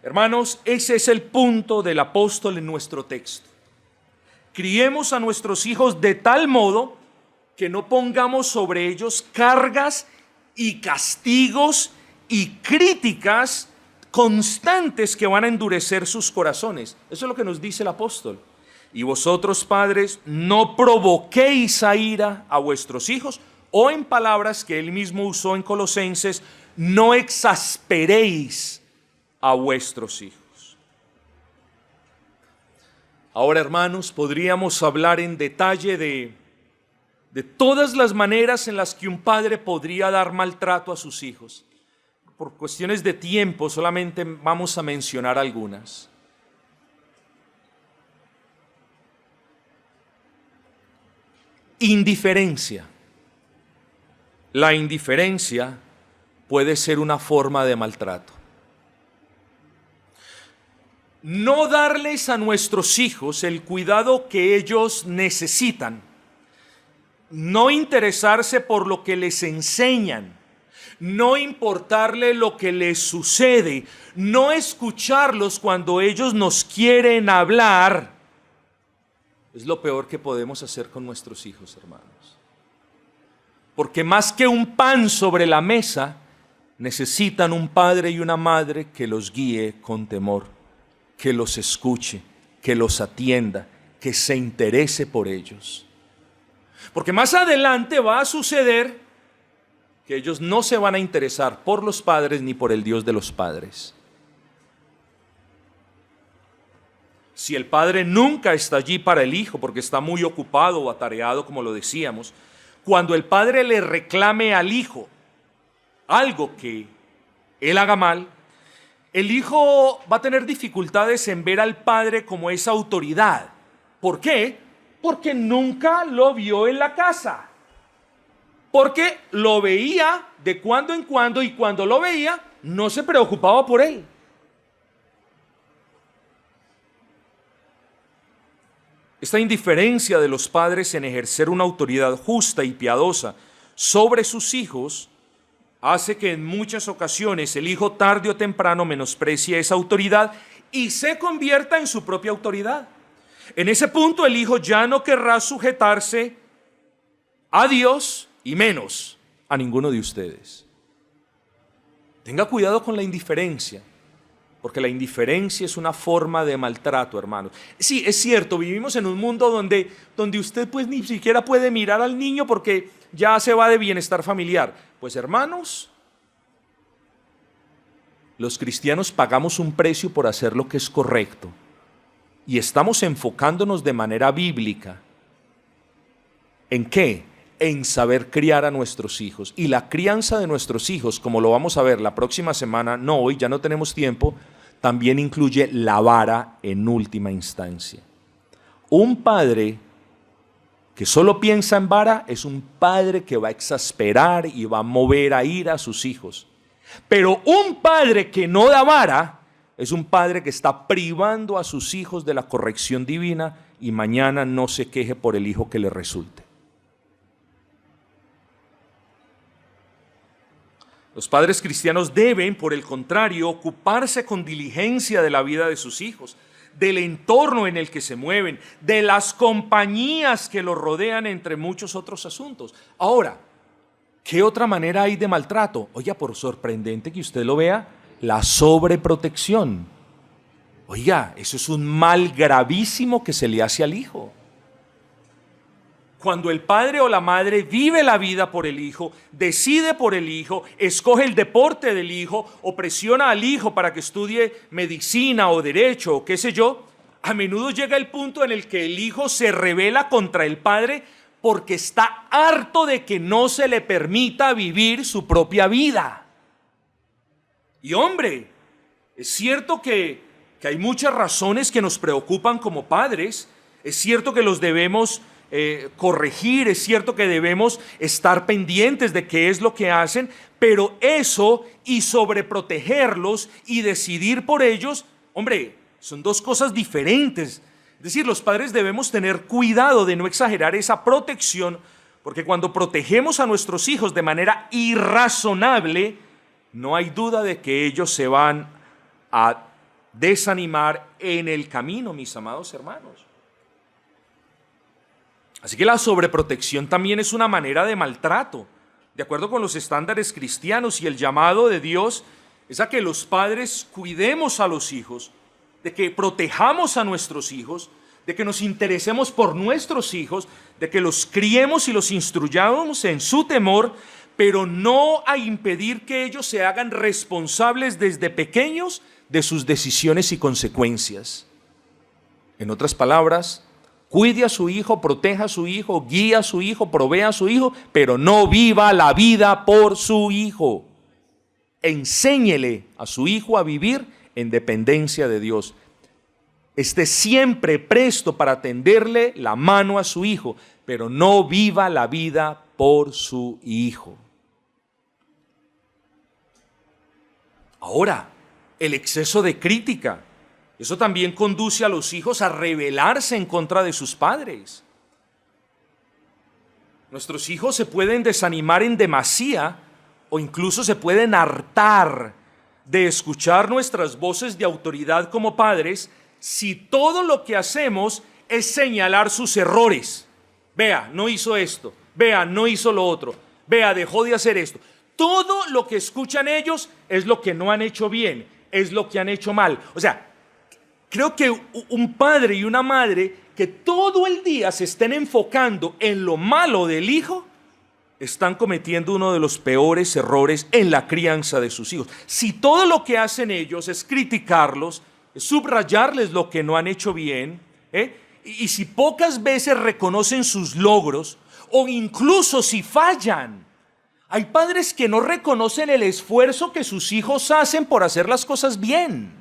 Hermanos, ese es el punto del apóstol en nuestro texto. Criemos a nuestros hijos de tal modo que no pongamos sobre ellos cargas y castigos y críticas constantes que van a endurecer sus corazones. Eso es lo que nos dice el apóstol. Y vosotros, padres, no provoquéis a ira a vuestros hijos, o en palabras que él mismo usó en Colosenses, no exasperéis a vuestros hijos. Ahora, hermanos, podríamos hablar en detalle de todas las maneras en las que un padre podría dar maltrato a sus hijos. Por cuestiones de tiempo solamente vamos a mencionar algunas. Indiferencia. La indiferencia puede ser una forma de maltrato. No darles a nuestros hijos el cuidado que ellos necesitan. No interesarse por lo que les enseñan, no importarle lo que les sucede, no escucharlos cuando ellos nos quieren hablar, es lo peor que podemos hacer con nuestros hijos, hermanos. Porque más que un pan sobre la mesa, necesitan un padre y una madre que los guíe con temor, que los escuche, que los atienda, que se interese por ellos. Porque más adelante va a suceder que ellos no se van a interesar por los padres ni por el Dios de los padres. Si el padre nunca está allí para el hijo porque está muy ocupado o atareado, como lo decíamos, cuando el padre le reclame al hijo algo que él haga mal, el hijo va a tener dificultades en ver al padre como esa autoridad. ¿Por qué? Porque nunca lo vio en la casa. Porque lo veía de cuando en cuando y cuando lo veía no se preocupaba por él. Esta indiferencia de los padres en ejercer una autoridad justa y piadosa sobre sus hijos hace que en muchas ocasiones el hijo tarde o temprano menosprecie esa autoridad y se convierta en su propia autoridad. En ese punto el hijo ya no querrá sujetarse a Dios y menos a ninguno de ustedes. Tenga cuidado con la indiferencia, porque la indiferencia es una forma de maltrato, hermanos. Sí, es cierto, vivimos en un mundo donde usted pues ni siquiera puede mirar al niño porque ya se va de bienestar familiar. Pues hermanos, los cristianos pagamos un precio por hacer lo que es correcto y estamos enfocándonos de manera bíblica. ¿En qué? En saber criar a nuestros hijos. Y la crianza de nuestros hijos, como lo vamos a ver la próxima semana, no hoy, ya no tenemos tiempo, también incluye la vara en última instancia. Un padre que solo piensa en vara es un padre que va a exasperar y va a mover a ira a sus hijos. Pero un padre que no da vara es un padre que está privando a sus hijos de la corrección divina y mañana no se queje por el hijo que le resulte. Los padres cristianos deben, por el contrario, ocuparse con diligencia de la vida de sus hijos, del entorno en el que se mueven, de las compañías que los rodean, entre muchos otros asuntos. Ahora, ¿qué otra manera hay de maltrato? Oiga, por sorprendente que usted lo vea, la sobreprotección. Oiga, eso es un mal gravísimo que se le hace al hijo. Cuando el padre o la madre vive la vida por el hijo, decide por el hijo, escoge el deporte del hijo o presiona al hijo para que estudie medicina o derecho o qué sé yo, a menudo llega el punto en el que el hijo se rebela contra el padre porque está harto de que no se le permita vivir su propia vida. Y hombre, es cierto que hay muchas razones que nos preocupan como padres, es cierto que los debemos corregir, es cierto que debemos estar pendientes de qué es lo que hacen, pero eso y sobreprotegerlos y decidir por ellos, hombre, son dos cosas diferentes. Es decir, los padres debemos tener cuidado de no exagerar esa protección, porque cuando protegemos a nuestros hijos de manera irrazonable, no hay duda de que ellos se van a desanimar en el camino, mis amados hermanos. Así que la sobreprotección también es una manera de maltrato. De acuerdo con los estándares cristianos y el llamado de Dios es a que los padres cuidemos a los hijos, de que protejamos a nuestros hijos, de que nos interesemos por nuestros hijos, de que los criemos y los instruyamos en su temor, pero no a impedir que ellos se hagan responsables desde pequeños de sus decisiones y consecuencias. En otras palabras, cuide a su hijo, proteja a su hijo, guíe a su hijo, provea a su hijo, pero no viva la vida por su hijo. Enséñele a su hijo a vivir en dependencia de Dios. Esté siempre presto para tenderle la mano a su hijo, pero no viva la vida por su hijo. Ahora, el exceso de crítica. Eso también conduce a los hijos a rebelarse en contra de sus padres. Nuestros hijos se pueden desanimar en demasía o incluso se pueden hartar de escuchar nuestras voces de autoridad como padres si todo lo que hacemos es señalar sus errores. Vea, no hizo esto. Vea, no hizo lo otro. Vea, dejó de hacer esto. Todo lo que escuchan ellos es lo que no han hecho bien, es lo que han hecho mal. O sea, creo que un padre y una madre que todo el día se estén enfocando en lo malo del hijo, están cometiendo uno de los peores errores en la crianza de sus hijos. Si todo lo que hacen ellos es criticarlos, es subrayarles lo que no han hecho bien, y si pocas veces reconocen sus logros, o incluso si fallan. Hay padres que no reconocen el esfuerzo que sus hijos hacen por hacer las cosas bien.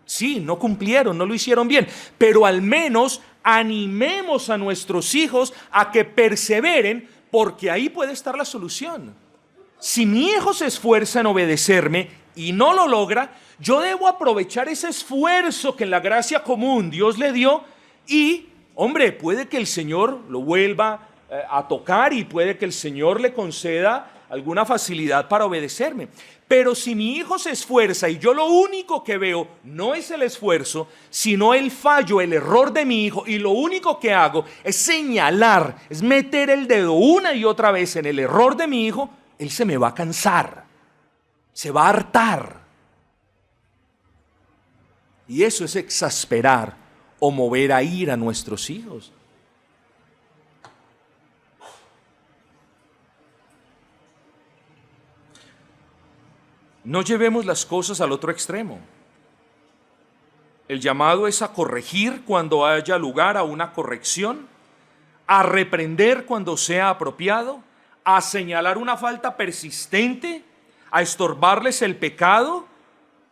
Sí, no cumplieron, no lo hicieron bien, pero al menos animemos a nuestros hijos a que perseveren, porque ahí puede estar la solución. Si mi hijo se esfuerza en obedecerme y no lo logra, yo debo aprovechar ese esfuerzo que en la gracia común Dios le dio y, hombre, puede que el Señor lo vuelva a tocar y puede que el Señor le conceda alguna facilidad para obedecerme. Pero si mi hijo se esfuerza y yo lo único que veo no es el esfuerzo, sino el fallo, el error de mi hijo, y lo único que hago es señalar, es meter el dedo una y otra vez en el error de mi hijo, él se me va a cansar, se va a hartar. Y eso es exasperar o mover a ira a nuestros hijos. No llevemos las cosas al otro extremo. El llamado es a corregir cuando haya lugar a una corrección, a reprender cuando sea apropiado, a señalar una falta persistente, a estorbarles el pecado,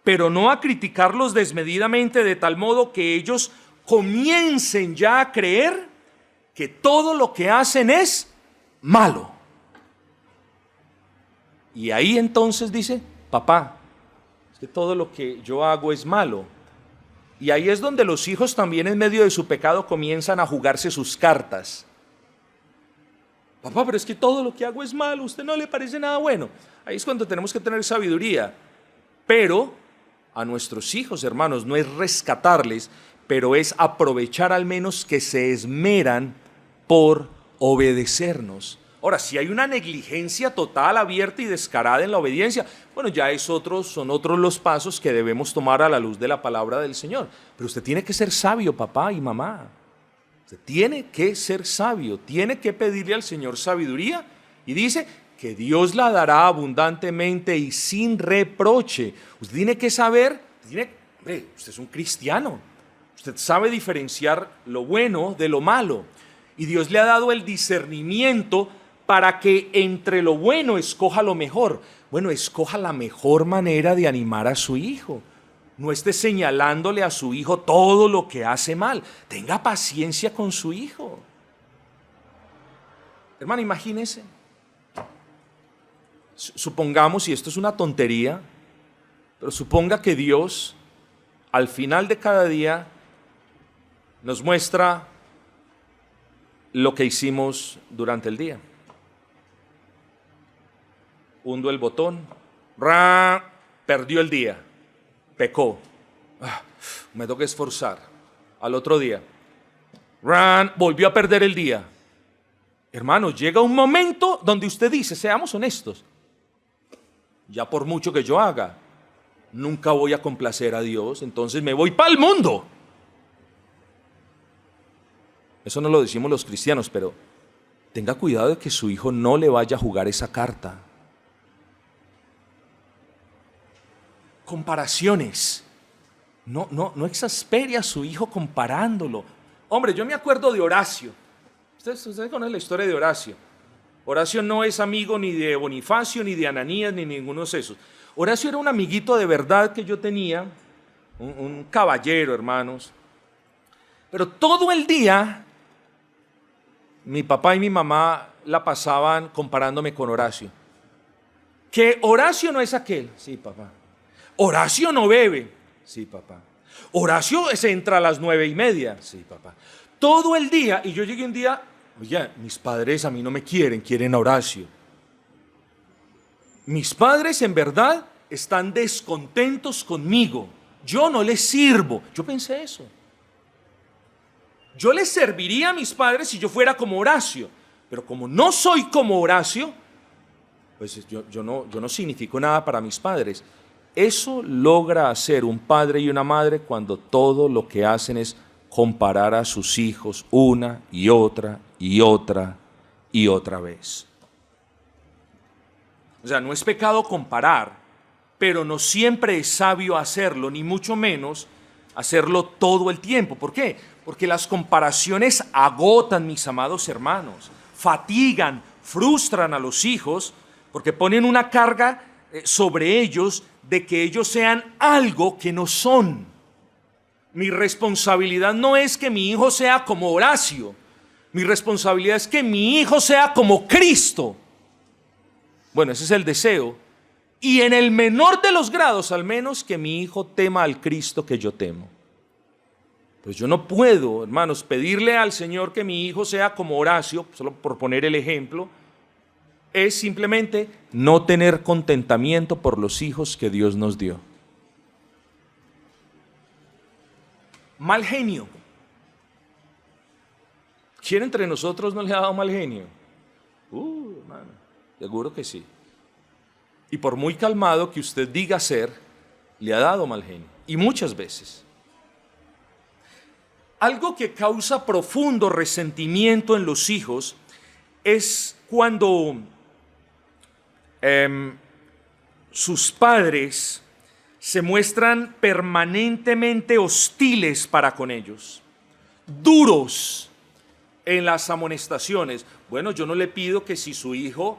pero no a criticarlos desmedidamente de tal modo que ellos comiencen ya a creer que todo lo que hacen es malo. Y ahí entonces dice: papá, es que todo lo que yo hago es malo. Y ahí es donde los hijos también en medio de su pecado comienzan a jugarse sus cartas. Papá, pero es que todo lo que hago es malo, ¿a usted no le parece nada bueno? Ahí es cuando tenemos que tener sabiduría. Pero a nuestros hijos, hermanos, no es rescatarles, pero es aprovechar al menos que se esmeran por obedecernos. Ahora, si hay una negligencia total, abierta y descarada en la obediencia, bueno, ya son otros los pasos que debemos tomar a la luz de la palabra del Señor. Pero usted tiene que ser sabio, papá y mamá. Usted tiene que ser sabio, tiene que pedirle al Señor sabiduría, y dice que Dios la dará abundantemente y sin reproche. Usted tiene que saber, hombre, usted es un cristiano, usted sabe diferenciar lo bueno de lo malo, y Dios le ha dado el discernimiento para que entre lo bueno escoja lo mejor. Bueno, escoja la mejor manera de animar a su hijo. No esté señalándole a su hijo todo lo que hace mal. Tenga paciencia con su hijo. Hermano, imagínese. Supongamos, y esto es una tontería, pero suponga que Dios al final de cada día nos muestra lo que hicimos durante el día. Hundo el botón, perdió el día, pecó, me toca esforzar. Al otro día, volvió a perder el día. Hermano, llega un momento donde usted dice, seamos honestos, ya por mucho que yo haga, nunca voy a complacer a Dios, entonces me voy para el mundo. Eso no lo decimos los cristianos, pero tenga cuidado de que su hijo no le vaya a jugar esa carta. Comparaciones. No exaspere a su hijo comparándolo. Hombre, yo me acuerdo de Horacio. Usted conoce la historia de Horacio. Horacio no es amigo ni de Bonifacio, ni de Ananías, ni ninguno de esos. Horacio era un amiguito de verdad que yo tenía, un caballero, hermanos. Pero todo el día, mi papá y mi mamá la pasaban comparándome con Horacio. Que Horacio no es aquel. Sí, papá. Horacio no bebe. Sí, papá. Horacio se entra a las 9:30. Sí, papá. Todo el día, y yo llegué un día, oye, mis padres a mí no me quieren, quieren a Horacio. Mis padres en verdad están descontentos conmigo. Yo no les sirvo. Yo pensé eso. Yo les serviría a mis padres si yo fuera como Horacio, pero como no soy como Horacio, pues yo no significo nada para mis padres. Eso logra hacer un padre y una madre cuando todo lo que hacen es comparar a sus hijos una y otra y otra y otra vez. O sea, no es pecado comparar, pero no siempre es sabio hacerlo, ni mucho menos hacerlo todo el tiempo. ¿Por qué? Porque las comparaciones agotan, mis amados hermanos, fatigan, frustran a los hijos, porque ponen una carga sobre ellos de que ellos sean algo que no son. Mi responsabilidad no es que mi hijo sea como Horacio, mi responsabilidad es que mi hijo sea como Cristo. Bueno, ese es el deseo. Y en el menor de los grados, al menos, que mi hijo tema al Cristo que yo temo. Pues yo no puedo, hermanos, pedirle al Señor que mi hijo sea como Horacio, solo por poner el ejemplo, es simplemente no tener contentamiento por los hijos que Dios nos dio. Mal genio. ¿Quién entre nosotros no le ha dado mal genio? Hermano, seguro que sí. Y por muy calmado que usted diga ser, le ha dado mal genio. Y muchas veces. Algo que causa profundo resentimiento en los hijos es cuando sus padres se muestran permanentemente hostiles para con ellos, duros en las amonestaciones. Bueno, yo no le pido que si su hijo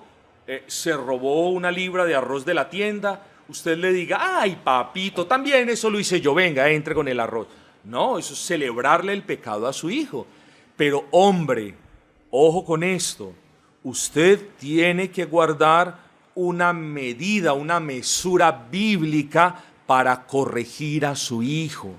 se robó una libra de arroz de la tienda, usted le diga, ay papito, también eso lo hice yo, venga, entre con el arroz. No, eso es celebrarle el pecado a su hijo. Pero hombre, ojo con esto, usted tiene que guardar una medida, una mesura bíblica para corregir a su hijo.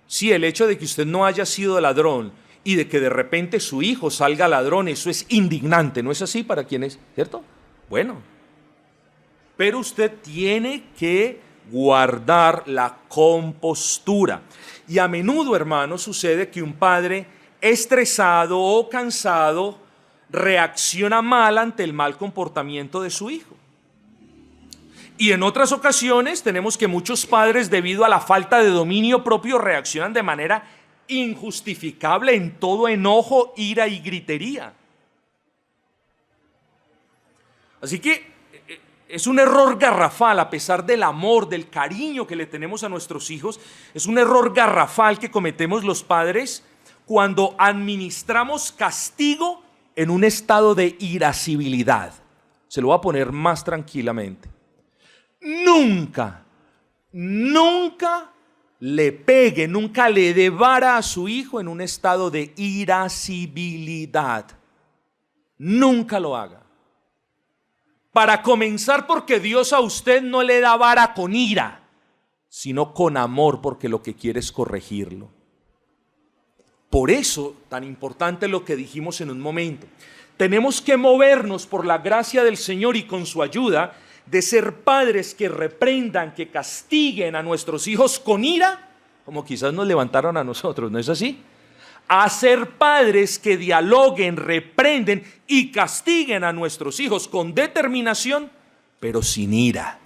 Sí, el hecho de que usted no haya sido ladrón y de que de repente su hijo salga ladrón, eso es indignante, ¿no es así para quienes, cierto? Bueno, pero usted tiene que guardar la compostura. Y a menudo, hermanos, sucede que un padre estresado o cansado reacciona mal ante el mal comportamiento de su hijo. Y en otras ocasiones tenemos que muchos padres, debido a la falta de dominio propio, reaccionan de manera injustificable en todo enojo, ira y gritería. Así que es un error garrafal, a pesar del amor, del cariño que le tenemos a nuestros hijos, es un error garrafal que cometemos los padres cuando administramos castigo en un estado de irascibilidad. Se lo voy a poner más tranquilamente. Nunca le pegue, nunca le dé vara a su hijo en un estado de irascibilidad. Nunca lo haga. Para comenzar, porque Dios a usted no le da vara con ira, sino con amor, porque lo que quiere es corregirlo. Por eso, tan importante lo que dijimos en un momento. Tenemos que movernos por la gracia del Señor y con su ayuda de ser padres que reprendan, que castiguen a nuestros hijos con ira, como quizás nos levantaron a nosotros, ¿no es así? A ser padres que dialoguen, reprenden y castiguen a nuestros hijos con determinación, pero sin ira.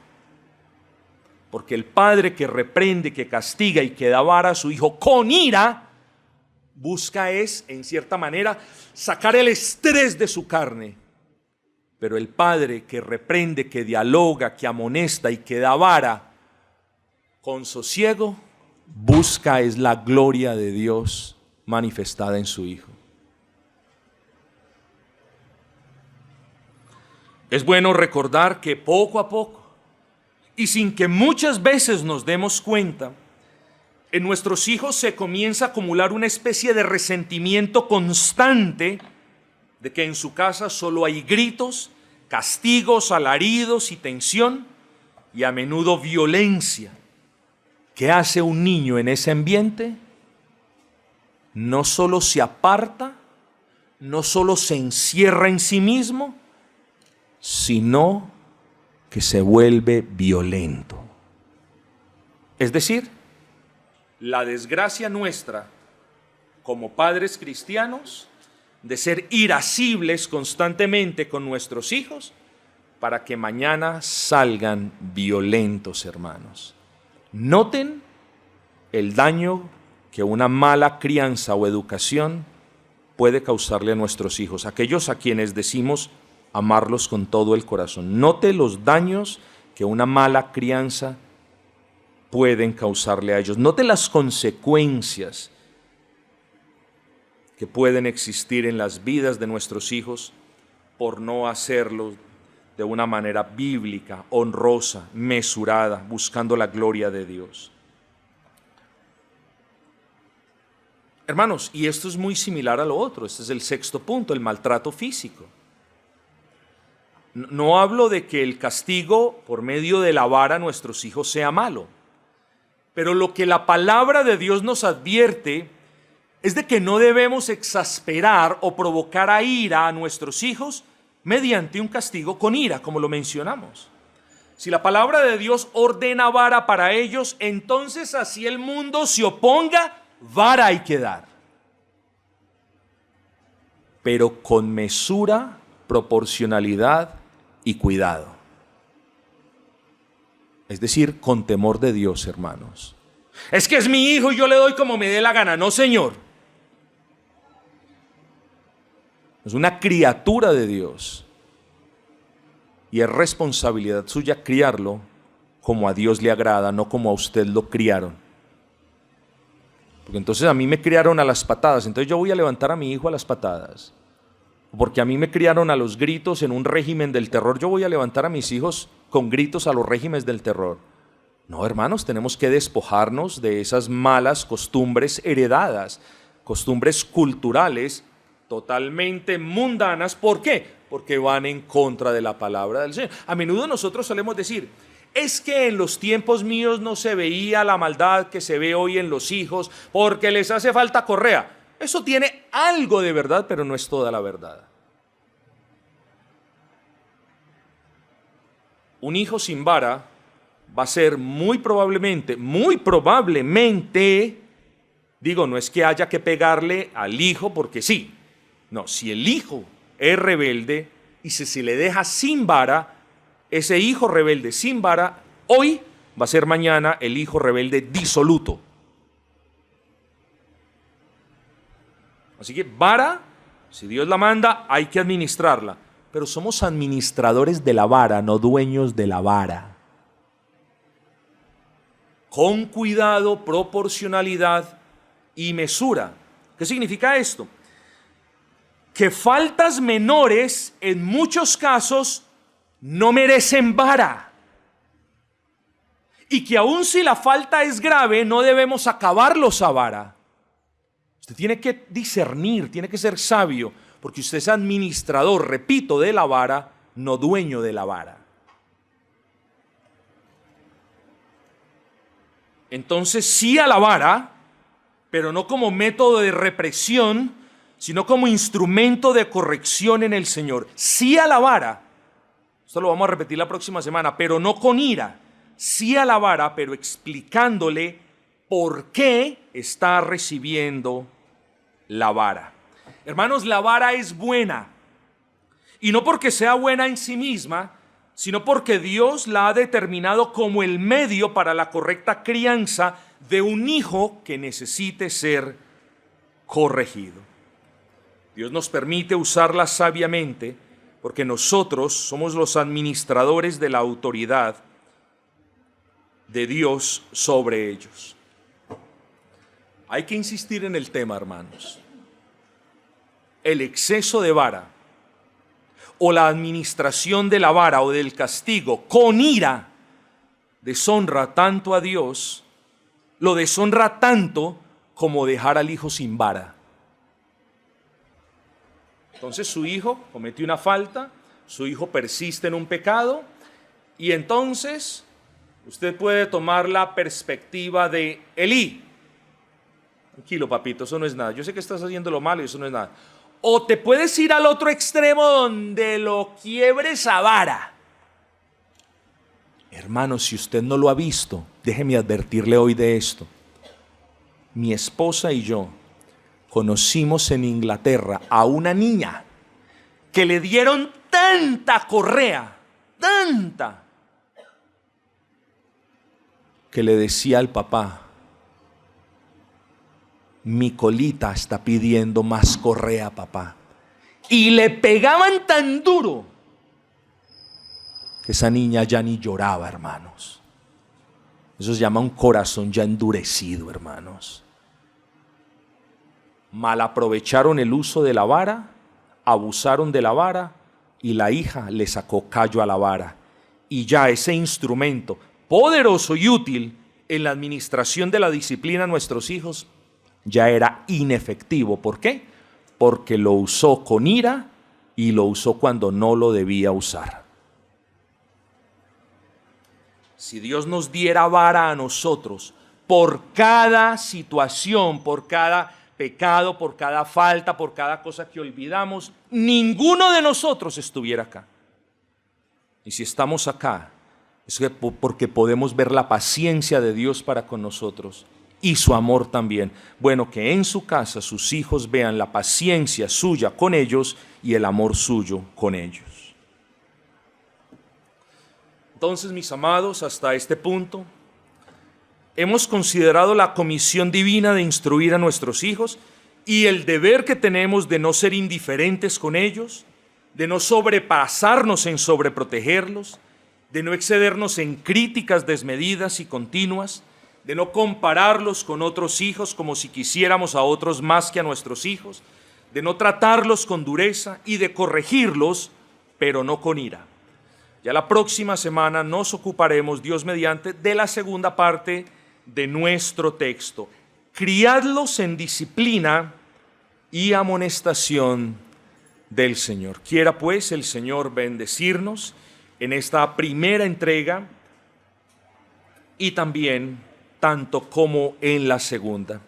Porque el padre que reprende, que castiga y que da vara a su hijo con ira, busca es, en cierta manera, sacar el estrés de su carne. Pero el padre que reprende, que dialoga, que amonesta y que da vara con sosiego, busca es la gloria de Dios manifestada en su hijo. Es bueno recordar que poco a poco, y sin que muchas veces nos demos cuenta, en nuestros hijos se comienza a acumular una especie de resentimiento constante de que en su casa solo hay gritos, castigos, alaridos y tensión, y a menudo violencia. ¿Qué hace un niño en ese ambiente? No solo se aparta, no solo se encierra en sí mismo, sino que se vuelve violento. Es decir, la desgracia nuestra como padres cristianos de ser irascibles constantemente con nuestros hijos para que mañana salgan violentos, hermanos. Noten el daño que una mala crianza o educación puede causarle a nuestros hijos, aquellos a quienes decimos amarlos con todo el corazón. Note los daños que una mala crianza pueden causarle a ellos. Note las consecuencias que pueden existir en las vidas de nuestros hijos por no hacerlo de una manera bíblica, honrosa, mesurada, buscando la gloria de Dios. Hermanos, y esto es muy similar a lo otro. Este es el sexto punto, el maltrato físico. No hablo de que el castigo por medio de la vara a nuestros hijos sea malo, pero lo que la palabra de Dios nos advierte es de que no debemos exasperar o provocar a ira a nuestros hijos mediante un castigo con ira, como lo mencionamos. Si la palabra de Dios ordena vara para ellos, entonces así el mundo se oponga, vara hay que dar. Pero con mesura, proporcionalidad y cuidado. Es decir, con temor de Dios, hermanos. Es que es mi hijo y yo le doy como me dé la gana. No, Señor. Es una criatura de Dios. Y es responsabilidad suya criarlo como a Dios le agrada, no como a usted lo criaron. Porque entonces a mí me criaron a las patadas, entonces yo voy a levantar a mi hijo a las patadas. Porque a mí me criaron a los gritos en un régimen del terror, yo voy a levantar a mis hijos con gritos a los regímenes del terror. No, hermanos, tenemos que despojarnos de esas malas costumbres heredadas, costumbres culturales totalmente mundanas. ¿Por qué? Porque van en contra de la palabra del Señor. A menudo nosotros solemos decir, es que en los tiempos míos no se veía la maldad que se ve hoy en los hijos porque les hace falta correa. Eso tiene algo de verdad, pero no es toda la verdad. Un hijo sin vara va a ser muy probablemente, digo, no es que haya que pegarle al hijo porque sí. No, si el hijo es rebelde y si se le deja sin vara, ese hijo rebelde sin vara, hoy va a ser mañana el hijo rebelde disoluto. Así que vara, si Dios la manda, hay que administrarla. Pero somos administradores de la vara, no dueños de la vara. Con cuidado, proporcionalidad y mesura. ¿Qué significa esto? Que faltas menores en muchos casos no merecen vara. Y que aun si la falta es grave, no debemos acabarlos a vara. Usted tiene que discernir, tiene que ser sabio, porque usted es administrador, repito, de la vara, no dueño de la vara. Entonces sí a la vara, pero no como método de represión, sino como instrumento de corrección en el Señor. Sí a la vara, esto lo vamos a repetir la próxima semana, pero no con ira. Sí a la vara, pero explicándole por qué está recibiendo la vara. Hermanos, la vara es buena. Y no porque sea buena en sí misma, sino porque Dios la ha determinado como el medio para la correcta crianza de un hijo que necesite ser corregido. Dios nos permite usarla sabiamente porque nosotros somos los administradores de la autoridad de Dios sobre ellos. Hay que insistir en el tema, hermanos. El exceso de vara o la administración de la vara o del castigo con ira deshonra tanto a Dios, lo deshonra tanto como dejar al hijo sin vara. Entonces su hijo cometió una falta, su hijo persiste en un pecado y entonces usted puede tomar la perspectiva de Elí. Tranquilo, papito, eso no es nada. Yo sé que estás haciendo lo malo y eso no es nada. O te puedes ir al otro extremo donde lo quiebres a vara. Hermano, si usted no lo ha visto, déjeme advertirle hoy de esto. Mi esposa y yo conocimos en Inglaterra a una niña que le dieron tanta correa, tanta, que le decía al papá: mi colita está pidiendo más correa, papá. Y le pegaban tan duro que esa niña ya ni lloraba, hermanos. Eso se llama un corazón ya endurecido, hermanos. Malaprovecharon el uso de la vara, abusaron de la vara, y la hija le sacó callo a la vara. Y ya ese instrumento poderoso y útil en la administración de la disciplina a nuestros hijos ya era inefectivo. ¿Por qué? Porque lo usó con ira y lo usó cuando no lo debía usar. Si Dios nos diera vara a nosotros por cada situación, por cada pecado, por cada falta, por cada cosa que olvidamos, ninguno de nosotros estuviera acá. Y si estamos acá, es porque podemos ver la paciencia de Dios para con nosotros y su amor también. Bueno, que en su casa sus hijos vean la paciencia suya con ellos y el amor suyo con ellos. Entonces, mis amados, hasta este punto hemos considerado la comisión divina de instruir a nuestros hijos y el deber que tenemos de no ser indiferentes con ellos, de no sobrepasarnos en sobreprotegerlos, de no excedernos en críticas desmedidas y continuas, de no compararlos con otros hijos como si quisiéramos a otros más que a nuestros hijos, de no tratarlos con dureza y de corregirlos, pero no con ira. Ya la próxima semana nos ocuparemos, Dios mediante, de la segunda parte de nuestro texto. Criadlos en disciplina y amonestación del Señor. Quiera pues el Señor bendecirnos en esta primera entrega y también tanto como en la segunda.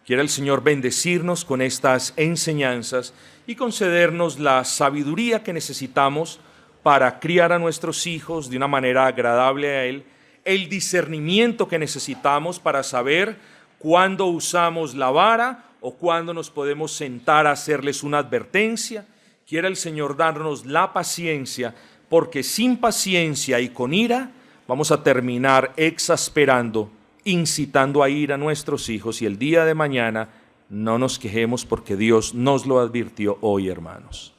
Quiera el Señor bendecirnos con estas enseñanzas y concedernos la sabiduría que necesitamos para criar a nuestros hijos de una manera agradable a Él, el discernimiento que necesitamos para saber cuándo usamos la vara o cuándo nos podemos sentar a hacerles una advertencia. Quiera el Señor darnos la paciencia, porque sin paciencia y con ira vamos a terminar exasperando, incitando a ira a nuestros hijos, y el día de mañana no nos quejemos porque Dios nos lo advirtió hoy, hermanos.